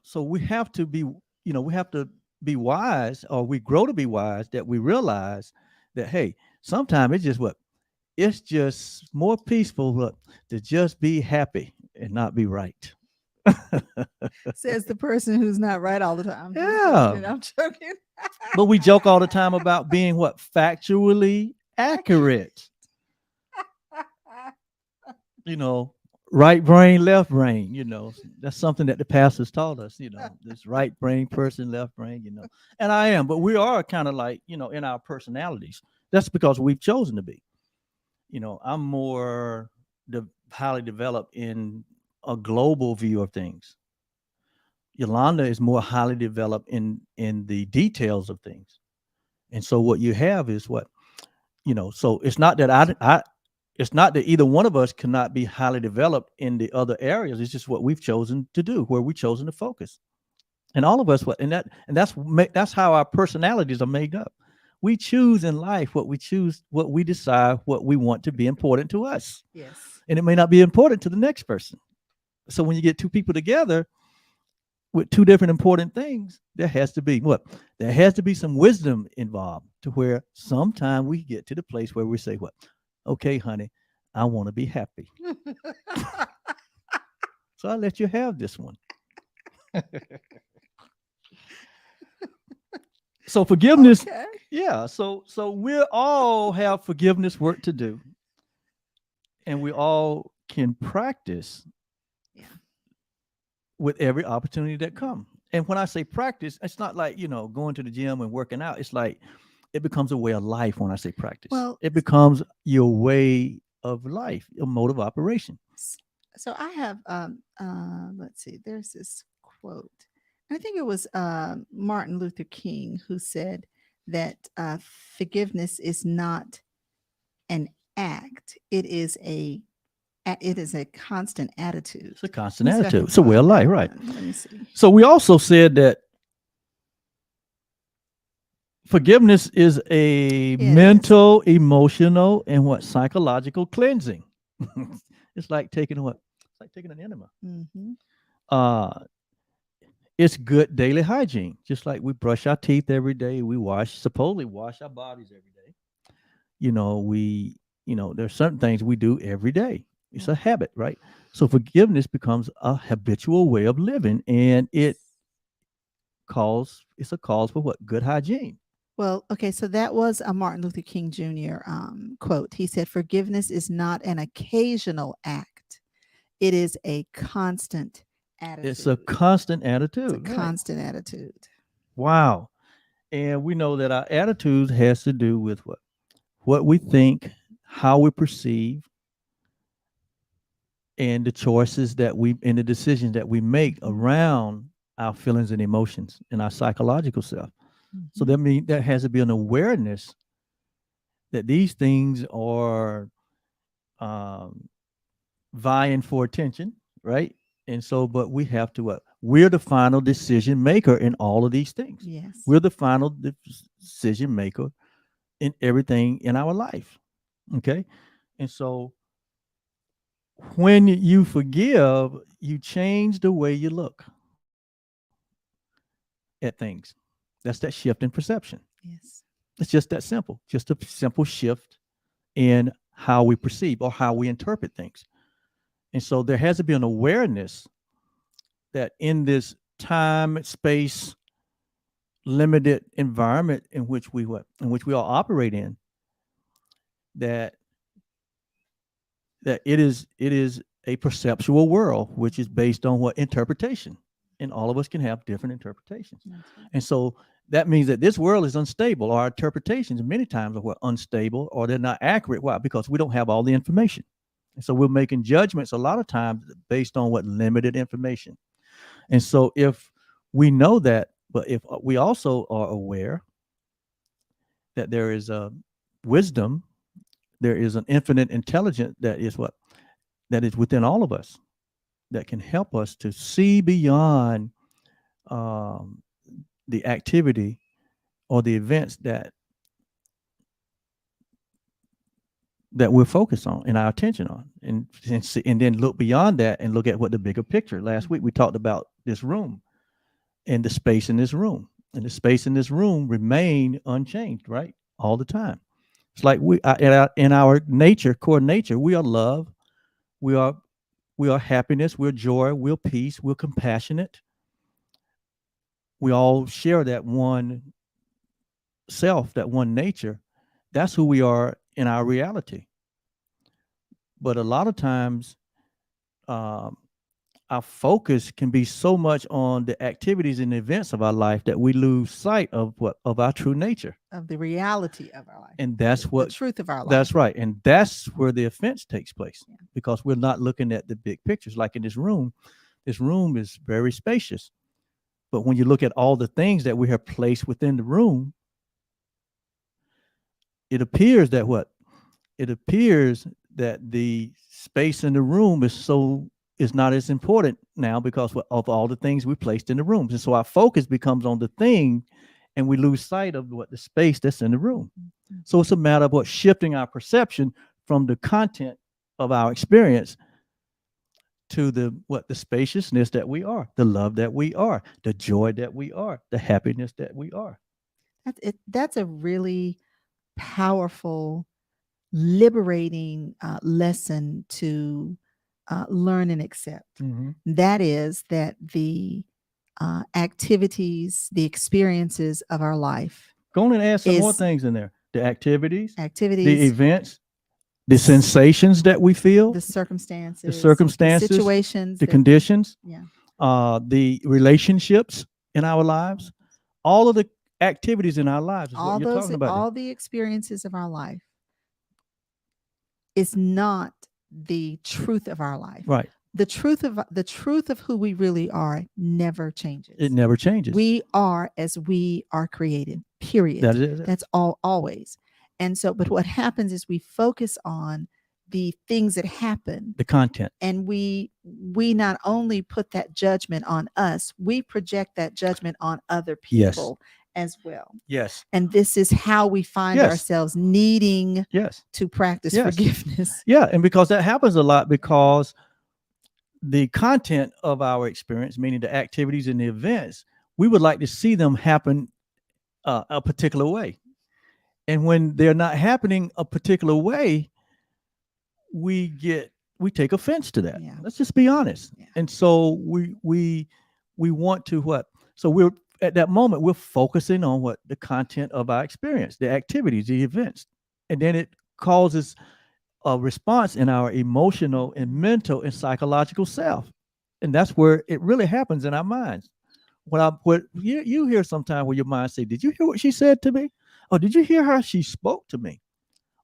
so we have to be, we have to be wise, or we grow to be wise, that we realize that, hey, sometimes it's just more peaceful to just be happy and not be right. Says the person who's not right all the time. Yeah. I'm joking. But we joke all the time about being factually accurate. You know, right brain, left brain, that's something that the pastors taught us, this right brain person, left brain, and I am, but we are kind of like, in our personalities. That's because we've chosen to be. I'm more highly developed in a global view of things. Yolanda is more highly developed in the details of things. And so what you have is what, so it's not that it's not that either one of us cannot be highly developed in the other areas. It's just what we've chosen to do, where we've chosen to focus. And all of us, that's how our personalities are made up. We choose in life what we choose, what we decide, what we want to be important to us. Yes. And it may not be important to the next person. So when you get two people together with two different important things, there has to be what? There has to be some wisdom involved, to where sometime we get to the place where we say, what? Okay, honey, I want to be happy. So I let you have this one. So forgiveness, Okay. yeah. So we all have forgiveness work to do, and we all can practice Yeah. with every opportunity that comes. And when I say practice, it's not like, going to the gym and working out. It's like it becomes a way of life. When I say practice, Well, it becomes your way of life, your mode of operation. so I have let's see, there's this quote. I think it was Martin Luther King who said that forgiveness is not an act, it is a constant attitude. It's a constant Let me see if I can attitude. It's a way of find life, that right? one. Let me see. So we also said that forgiveness is a It is. mental, emotional, and what, psychological cleansing. It's like taking what? It's like taking an enema. Mm-hmm. It's good daily hygiene. Just like we brush our teeth every day, we supposedly wash our bodies every day. There's certain things we do every day. It's a habit, right? So forgiveness becomes a habitual way of living, and it's a cause for what? Good hygiene. Well, okay, so that was a Martin Luther King Jr. Quote. He said, "Forgiveness is not an occasional act; it is a constant attitude. It's a constant attitude. It's a right? constant attitude." Wow. And we know that our attitude has to do with what we think, how we perceive, and the choices and the decisions that we make around our feelings and emotions and our psychological self. So that means there has to be an awareness that these things are vying for attention, right? And so, but we have to, we're the final decision maker in all of these things. Yes. We're the final decision maker in everything in our life. Okay. And so when you forgive, you change the way you look at things. That's that shift in perception. Yes. It's just that simple, just a simple shift in how we perceive or how we interpret things. And so there has to be an awareness that in this time, space, limited environment in which we all operate in, that it is a perceptual world, which is based on what? Interpretation. And all of us can have different interpretations. Right. And so that means that this world is unstable. Our interpretations many times are unstable, or they're not accurate. Why? Because we don't have all the information. And so we're making judgments a lot of times based on what? Limited information. And so if we know that, but if we also are aware that there is a wisdom, there is an infinite intelligence that is within all of us, that can help us to see beyond the activity or the events that we're focused on and our attention on, and then look beyond that and look at what the bigger picture. Last week we talked about this room and the space in this room, and the space in this room remain unchanged, right? All the time. It's like in our nature, core nature, we are love, we are happiness, we're joy, we're peace, we're compassionate. We all share that one self, that one nature. That's who we are in our reality. But a lot of times, um, our focus can be so much on the activities and events of our life that we lose sight of what of our true nature. Of the reality of our life. And that's The what truth of our life. that's right. And that's where the offense takes place, Yeah. because we're not looking at the big pictures. Like in this room is very spacious. But when you look at all the things that we have placed within the room, it appears that what? It appears that the space in the room is not as important now because of all the things we placed in the rooms. And so our focus becomes on the thing, and we lose sight of what the space that's in the room. Mm-hmm. So it's a matter of what shifting our perception from the content of our experience to the spaciousness that we are, the love that we are, the joy that we are, the happiness that we are. That's a really powerful, liberating lesson to learn and accept. Mm-hmm. That is that the activities, the experiences of our life. Go on and add some more things in there. The activities, the events, the sensations that we feel, the circumstances, the situations, the conditions, yeah, the relationships in our lives, all of the activities in our lives is what you're talking about. All the experiences of our life is not the truth of our life. Right. The truth of who we really are never changes. It never changes. We are as we are created. Period. That is it. That's always. And so, but what happens is we focus on the things that happen, the content, and we not only put that judgment on us, we project that judgment on other people as well. Yes. And this is how we find ourselves needing to practice forgiveness. Yeah. And because that happens a lot, because the content of our experience, meaning the activities and the events, we would like to see them happen a particular way. And when they're not happening a particular way, we take offense to that. Yeah. Let's just be honest. Yeah. And so we want to what? So we're at that moment, we're focusing on what? The content of our experience, the activities, the events. And then it causes a response in our emotional and mental and psychological self. And that's where it really happens in our minds. What you hear sometimes where your mind say, did you hear what she said to me? Or did you hear how she spoke to me?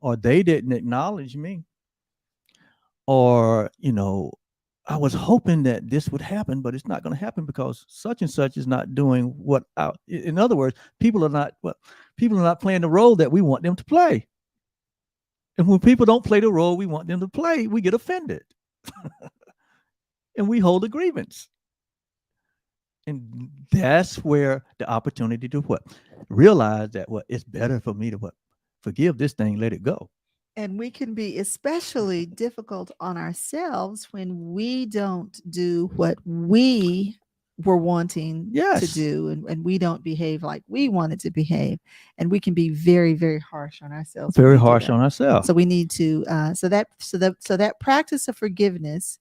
Or they didn't acknowledge me. Or, I was hoping that this would happen, but it's not going to happen because such and such is not doing what in other words, people are not playing the role that we want them to play. And when people don't play the role we want them to play, we get offended. And we hold a grievance. And that's where the opportunity to what? Realize that it's better for me to forgive this thing, let it go. And we can be especially difficult on ourselves when we don't do what we were wanting to do, and we don't behave like we wanted to behave. And we can be very, very harsh on ourselves. Very harsh on ourselves. So we need to so that practice of forgiveness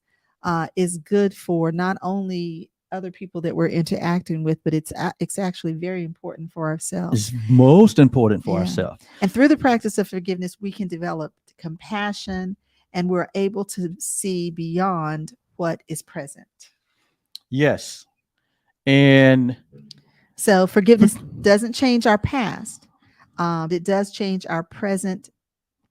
is good for not only other people that we're interacting with, but it's actually very important for ourselves. It's most important for ourselves. And through the practice of forgiveness, we can develop compassion, and we're able to see beyond what is present. Yes. And so forgiveness doesn't change our past. It does change our present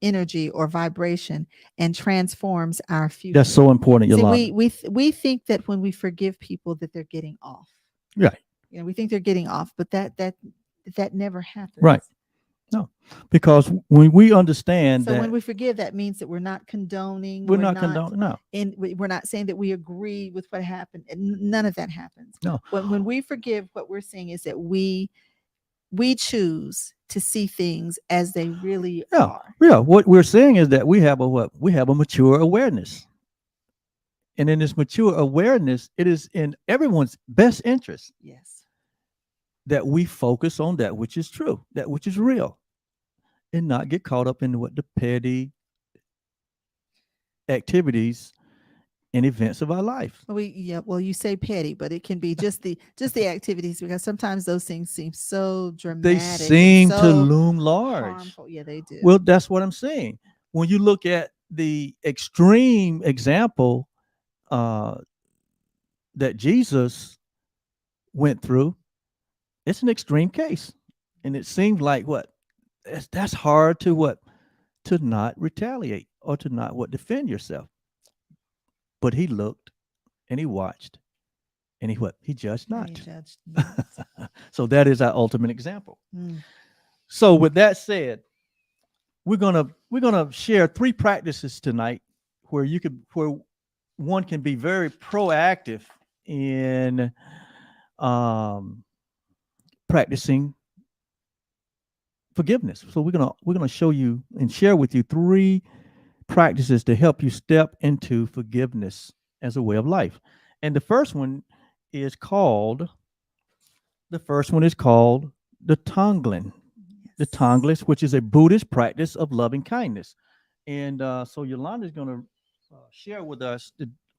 energy or vibration and transforms our future. That's so important, Yolanda. See, we think that when we forgive people that they're getting off. Right. We think they're getting off, but that never happens. Right. No, because when we understand that when we forgive, that means that we're not condoning. We're not condoning. No. And we're not saying that we agree with what happened. And none of that happens. No. When we forgive, what we're saying is that we choose to see things as they really are. Yeah. What we're saying is that we have a mature awareness. And in this mature awareness, it is in everyone's best interest. Yes. That we focus on that which is true, that which is real, and not get caught up in the petty activities and events of our life. Well, you say petty, but it can be just the activities, because sometimes those things seem so They dramatic and seem to so loom large. harmful. Yeah, they do. Well, that's what I'm saying. When you look at the extreme example uh, that Jesus went through, it's an extreme case, and it seems like that's hard to not retaliate or to not defend yourself. But he looked and he watched and he judged And he not. judged not. So that is our ultimate example. Mm. So with that said, we're gonna share 3 practices tonight where one can be very proactive in um, practicing forgiveness. So we're gonna show you and share with you 3 practices to help you step into forgiveness as a way of life. And is called the first one is called the Tonglen. The Yes. Tonglen, which is a Buddhist practice of loving kindness. And so Yolanda is going to share with us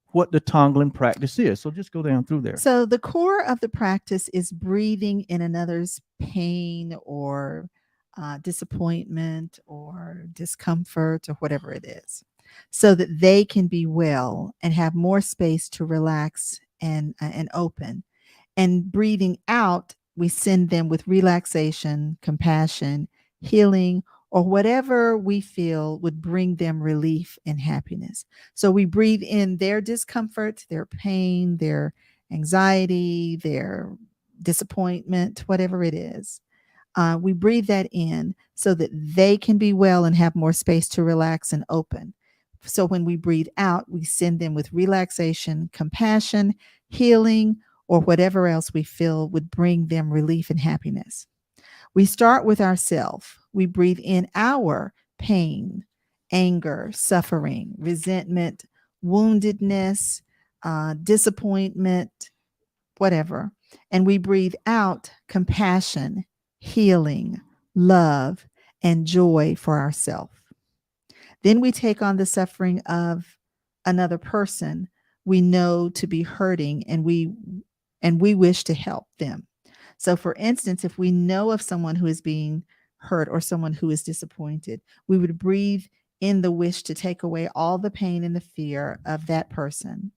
what the Tonglen practice is. So just go down through there. So the core of the practice is breathing in another's pain or disappointment or discomfort or whatever it is, so that they can be well and have more space to relax and open. And breathing out, we send them with relaxation, compassion, healing, or whatever we feel would bring them relief and happiness. So we breathe in their discomfort, their pain, their anxiety, their disappointment, whatever it is. We breathe that in so that they can be well and have more space to relax and open. So when we breathe out, we send them with relaxation, compassion, healing, or whatever else we feel would bring them relief and happiness. We start with ourselves. We breathe in our pain, anger, suffering, resentment, woundedness, disappointment, whatever. And we breathe out compassion, healing, love, and joy for ourselves. Then we take on the suffering of another person we know to be hurting, and we wish to help them. So for instance, if we know of someone who is being hurt or someone who is disappointed, we would breathe in the wish to take away all the pain and the fear of that person.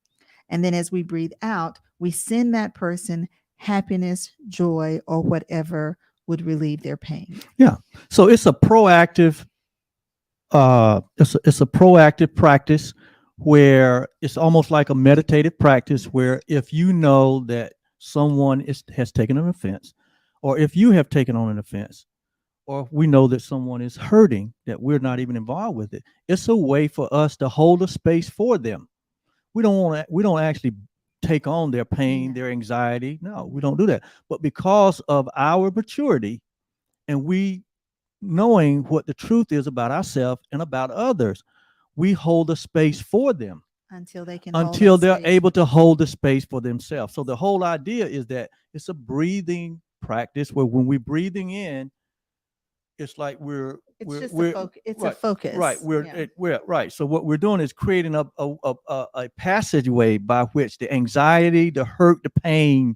And then as we breathe out, we send that person happiness, joy, or whatever would relieve their pain. Yeah. So it's a proactive it's a proactive practice where it's almost like a meditative practice where if you know that someone has taken an offense, or if you have taken on an offense, or we know that someone is hurting that we're not even involved with it, it's a way for us to hold a space for them. We don't actually take on their pain, their anxiety. No, we don't do that. But because of our maturity and we knowing what the truth is about ourselves and about others, we hold a space for them until they're able to hold the space for themselves. So the whole idea is that it's a breathing practice where when we're breathing in, it's like it's a focus. Right. We're right. So what we're doing is creating a passageway by which the anxiety, the hurt, the pain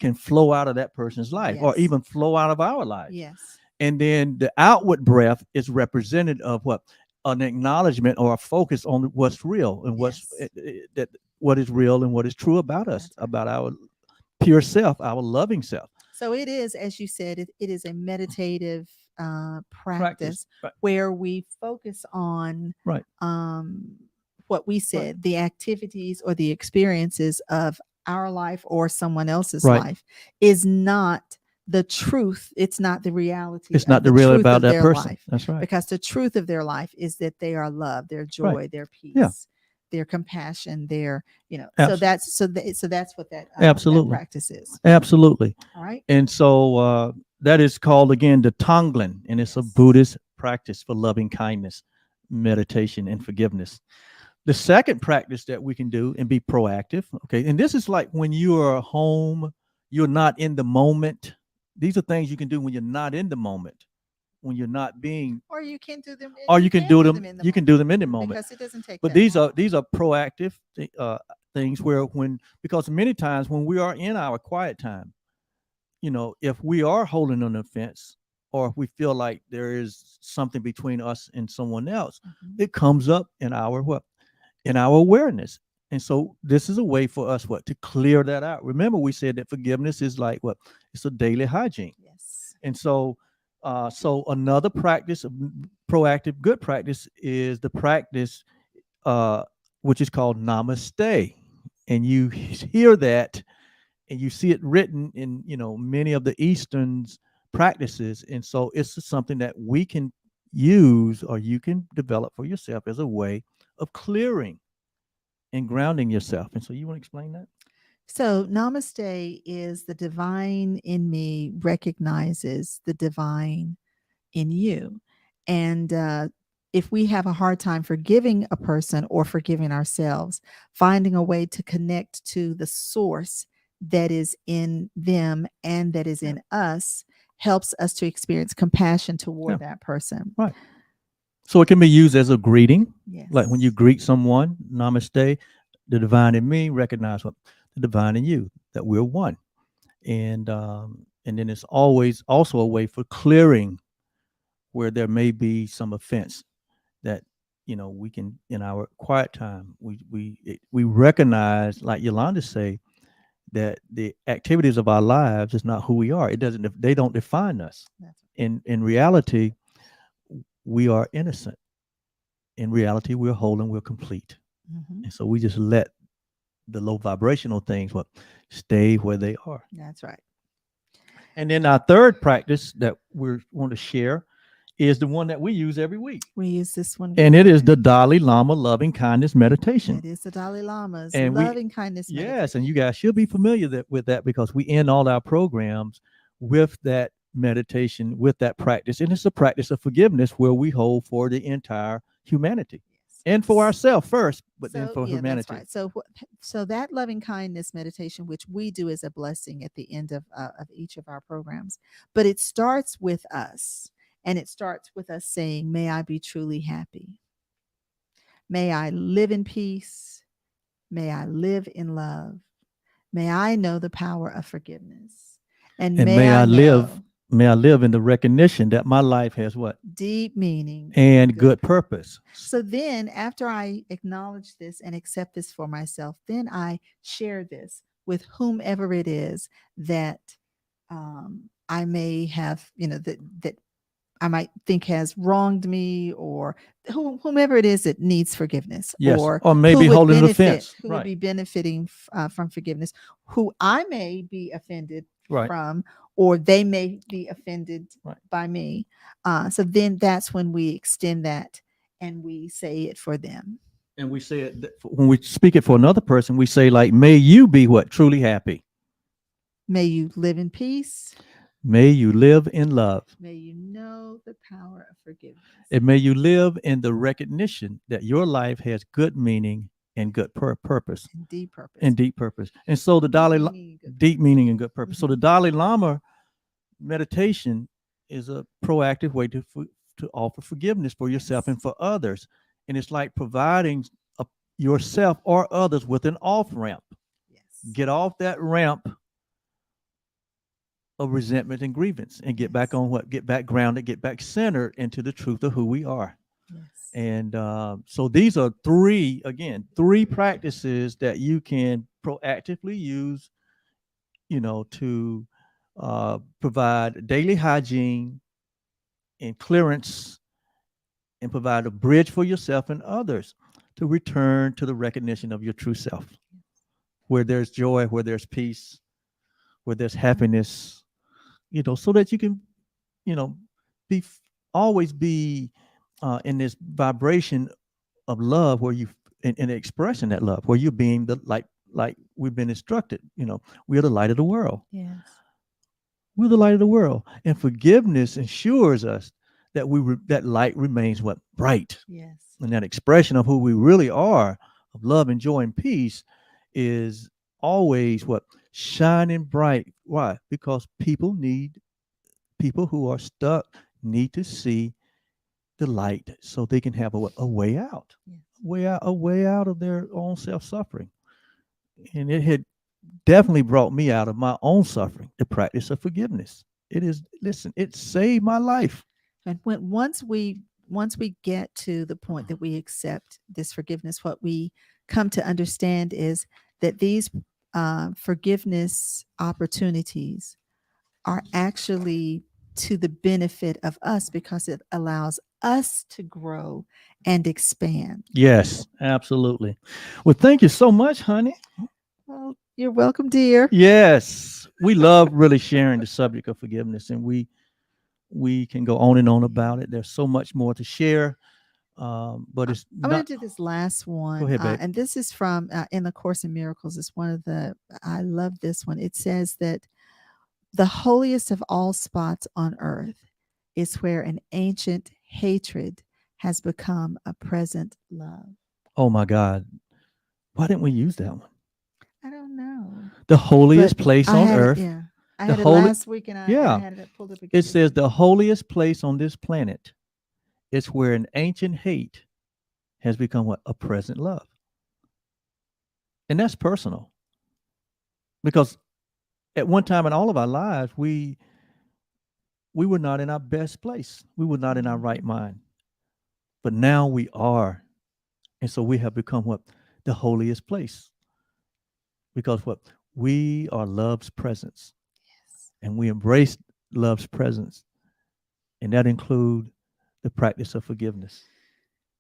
can flow out of that person's life, or even flow out of our lives. Yes. And then the outward breath is represented of what? An acknowledgement or a focus on what's real and what is real and what is true about us, about our pure self, our loving self. So it is, as you said, it is a meditative practice. Right. Where we focus on what we said, the activities or the experiences of our life or someone else's life is not the truth. It's not the reality. It's not the real about that person. Life. That's right. Because the truth of their life is that they are love, their joy, their peace, their compassion, their, so that's what that that practice is. Absolutely. All right. And so that is called again the Tonglen, and it's a Buddhist practice for loving kindness, meditation, and forgiveness. The second practice that we can do and be proactive, okay, and this is like when you are home, you're not in the moment. These are things you can do when you're not in the moment, when you're not being, Or you can do them. or you can do them. in the You can moment do them in the moment. because it doesn't take. But that these long. are proactive things where because many times when we are in our quiet time, if we are holding an offense or if we feel like there is something between us and someone else, it comes up in our in our awareness. And so this is a way for us to clear that out. Remember, we said that forgiveness is like it's a daily hygiene. Yes. And so another practice of proactive good practice is the practice which is called Namaste. And you hear that and you see it written in many of the Eastern's practices. And so it's something that we can use or you can develop for yourself as a way of clearing and grounding yourself. And so you want to explain that? So, namaste is the divine in me recognizes the divine in you. And if we have a hard time forgiving a person or forgiving ourselves, finding a way to connect to the source that is in them and that is in us helps us to experience compassion toward that person. Right. So it can be used as a greeting. Yes. Like when you greet someone, namaste, the divine in me, recognize the divine in you, that we're one. And then it's always also a way for clearing where there may be some offense that we can, in our quiet time, we recognize, like Yolanda say, that the activities of our lives is not who we are. They don't define us. In reality, we are innocent. In reality, we're whole and we're complete. And so we just let the low vibrational things stay where they are. That's right. And then our third practice that we want to share is the one that we use every week. We use this one. And it is the Dalai Lama loving kindness meditation. It is the Dalai Lama's and loving kindness meditation. Yes, and you guys should be familiar with that because we end all our programs with that meditation, with that practice. And it's a practice of forgiveness where we hold for the entire humanity. And for ourselves first, but then for humanity. That's right. So that loving kindness meditation, which we do as a blessing at the end of each of our programs, but it starts with us, and it starts with us saying, "May I be truly happy. May I live in peace. May I live in love. May I know the power of forgiveness, and may I live." May I live in the recognition that my life has deep meaning and good purpose. So then after I acknowledge this and accept this for myself, then I share this with whomever it is that I may have, that I might think has wronged me, or whomever it is that needs forgiveness. Yes. Or maybe holding an offense. Who would be benefiting from forgiveness, who I may be offended from, or they may be offended by me. So then that's when we extend that and we say it for them. And we say it when we speak it for another person, we say like, may you be truly happy. May you live in peace. May you live in love. May you know the power of forgiveness. And may you live in the recognition that your life has good meaning and good purpose. And deep purpose. And deep purpose. And so the deep meaning and good purpose. So the Dalai Lama meditation is a proactive way to offer forgiveness for yourself and for others. And it's like providing yourself or others with an off ramp. Yes. Get off that ramp of resentment and grievance and get back on get back grounded, get back centered into the truth of who we are. Yes. And so these are three practices that you can proactively use, to provide daily hygiene and clearance and provide a bridge for yourself and others to return to the recognition of your true self, where there's joy, where there's peace, where there's happiness, so that you can, always be in this vibration of love where you, in expressing that love, where you're being the like we've been instructed, we are the light of the world. Yes. We're the light of the world. And forgiveness ensures us that that light remains bright. Yes. And that expression of who we really are, of love and joy and peace, is always shining bright. Why? Because people who are stuck need to see the light so they can have a way out, Yes. a way out of their own self-suffering. And it had definitely brought me out of my own suffering, the practice of forgiveness. It saved my life. And once we get to the point that we accept this forgiveness, what we come to understand is that these forgiveness opportunities are actually to the benefit of us because it allows us to grow and expand. Yes, absolutely. Well, thank you so much, honey. Well, you're welcome, dear. Yes, we love really sharing the subject of forgiveness, and we can go on and on about it. There's so much more to share, but it's I'm going not. to do this last one. Go ahead, babe. And this is from in the Course in Miracles. It's one of I love this one. It says that the holiest of all spots on earth is where an ancient hatred has become a present love. Oh my God, why didn't we use that one? I don't know. The holiest But place I on had earth. Yeah. I the had it holy- last week and I had it pulled up again. It says the holiest place on this planet is where an ancient hate has become what? A present love. And that's personal. Because at one time in all of our lives, we were not in our best place. We were not in our right mind. But now we are. And so we have become what? The holiest place. Because what? We are love's presence. Yes. And we embrace love's presence. And that includes the practice of forgiveness.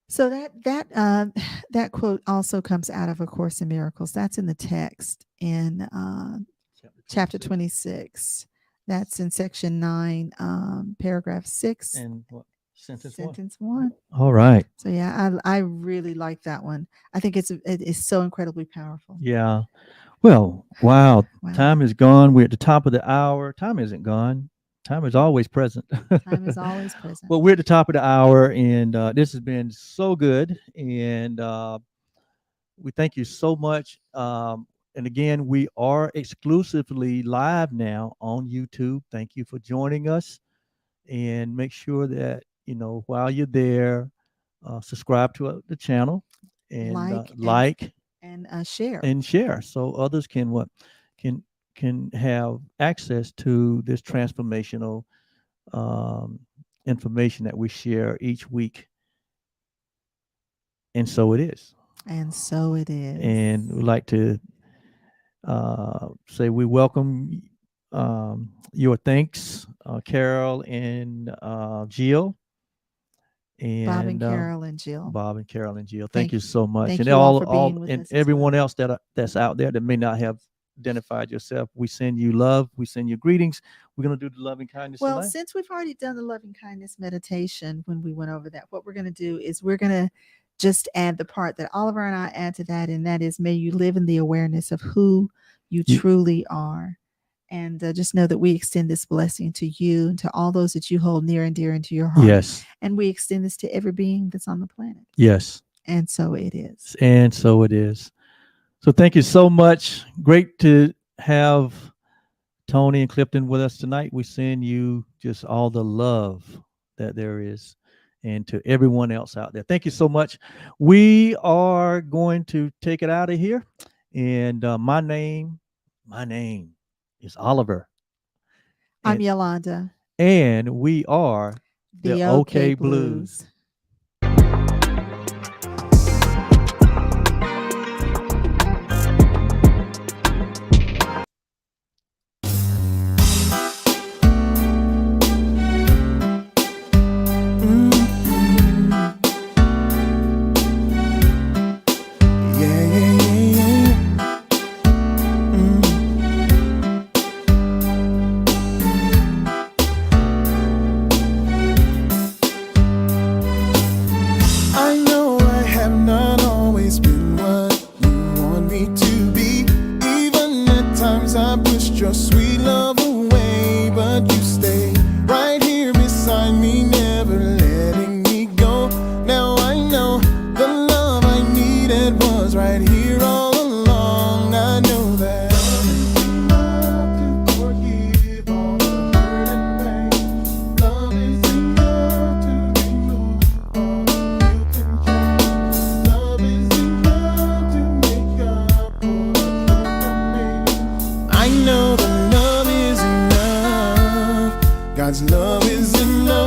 So that quote also comes out of A Course in Miracles. That's in the text in chapter 26. That's in section 9, paragraph 6. And what? Sentence one. All right. So yeah, I really like that one. I think it is so incredibly powerful. Yeah. Well, wow. Wow. Time is gone. We're at the top of the hour. Time isn't gone. Time is always present. Time is always present. Well, we're at the top of the hour, and this has been so good. And we thank you so much. And again, we are exclusively live now on YouTube. Thank you for joining us. And make sure that, while you're there, subscribe to the channel and like and share so others can have access to this transformational information that we share each week. And so it is. And so it is. And we'd like to say we welcome your thanks, Carol and Jill. And Bob and Carol and Jill. Bob and Carol and Jill. Thank you so much. Thank And you all for being with and us as everyone well. else that's out there that may not have identified yourself, we send you love. We send you greetings. We're going to do the loving kindness Well, tonight. since we've already done the loving kindness meditation when we went over that, what we're going to do is we're going to just add the part that Oliver and I add to that, and that is, may you live in the awareness of who you truly are. And just know that we extend this blessing to you and to all those that you hold near and dear into your heart. Yes. And we extend this to every being that's on the planet. Yes. And so it is. And so it is. So thank you so much. Great to have Tony and Clifton with us tonight. We send you just all the love that there is, and to everyone else out there. Thank you so much. We are going to take it out of here. And my name is Oliver. I'm Yaulanda. And we are the OK Blues. God's love is enough.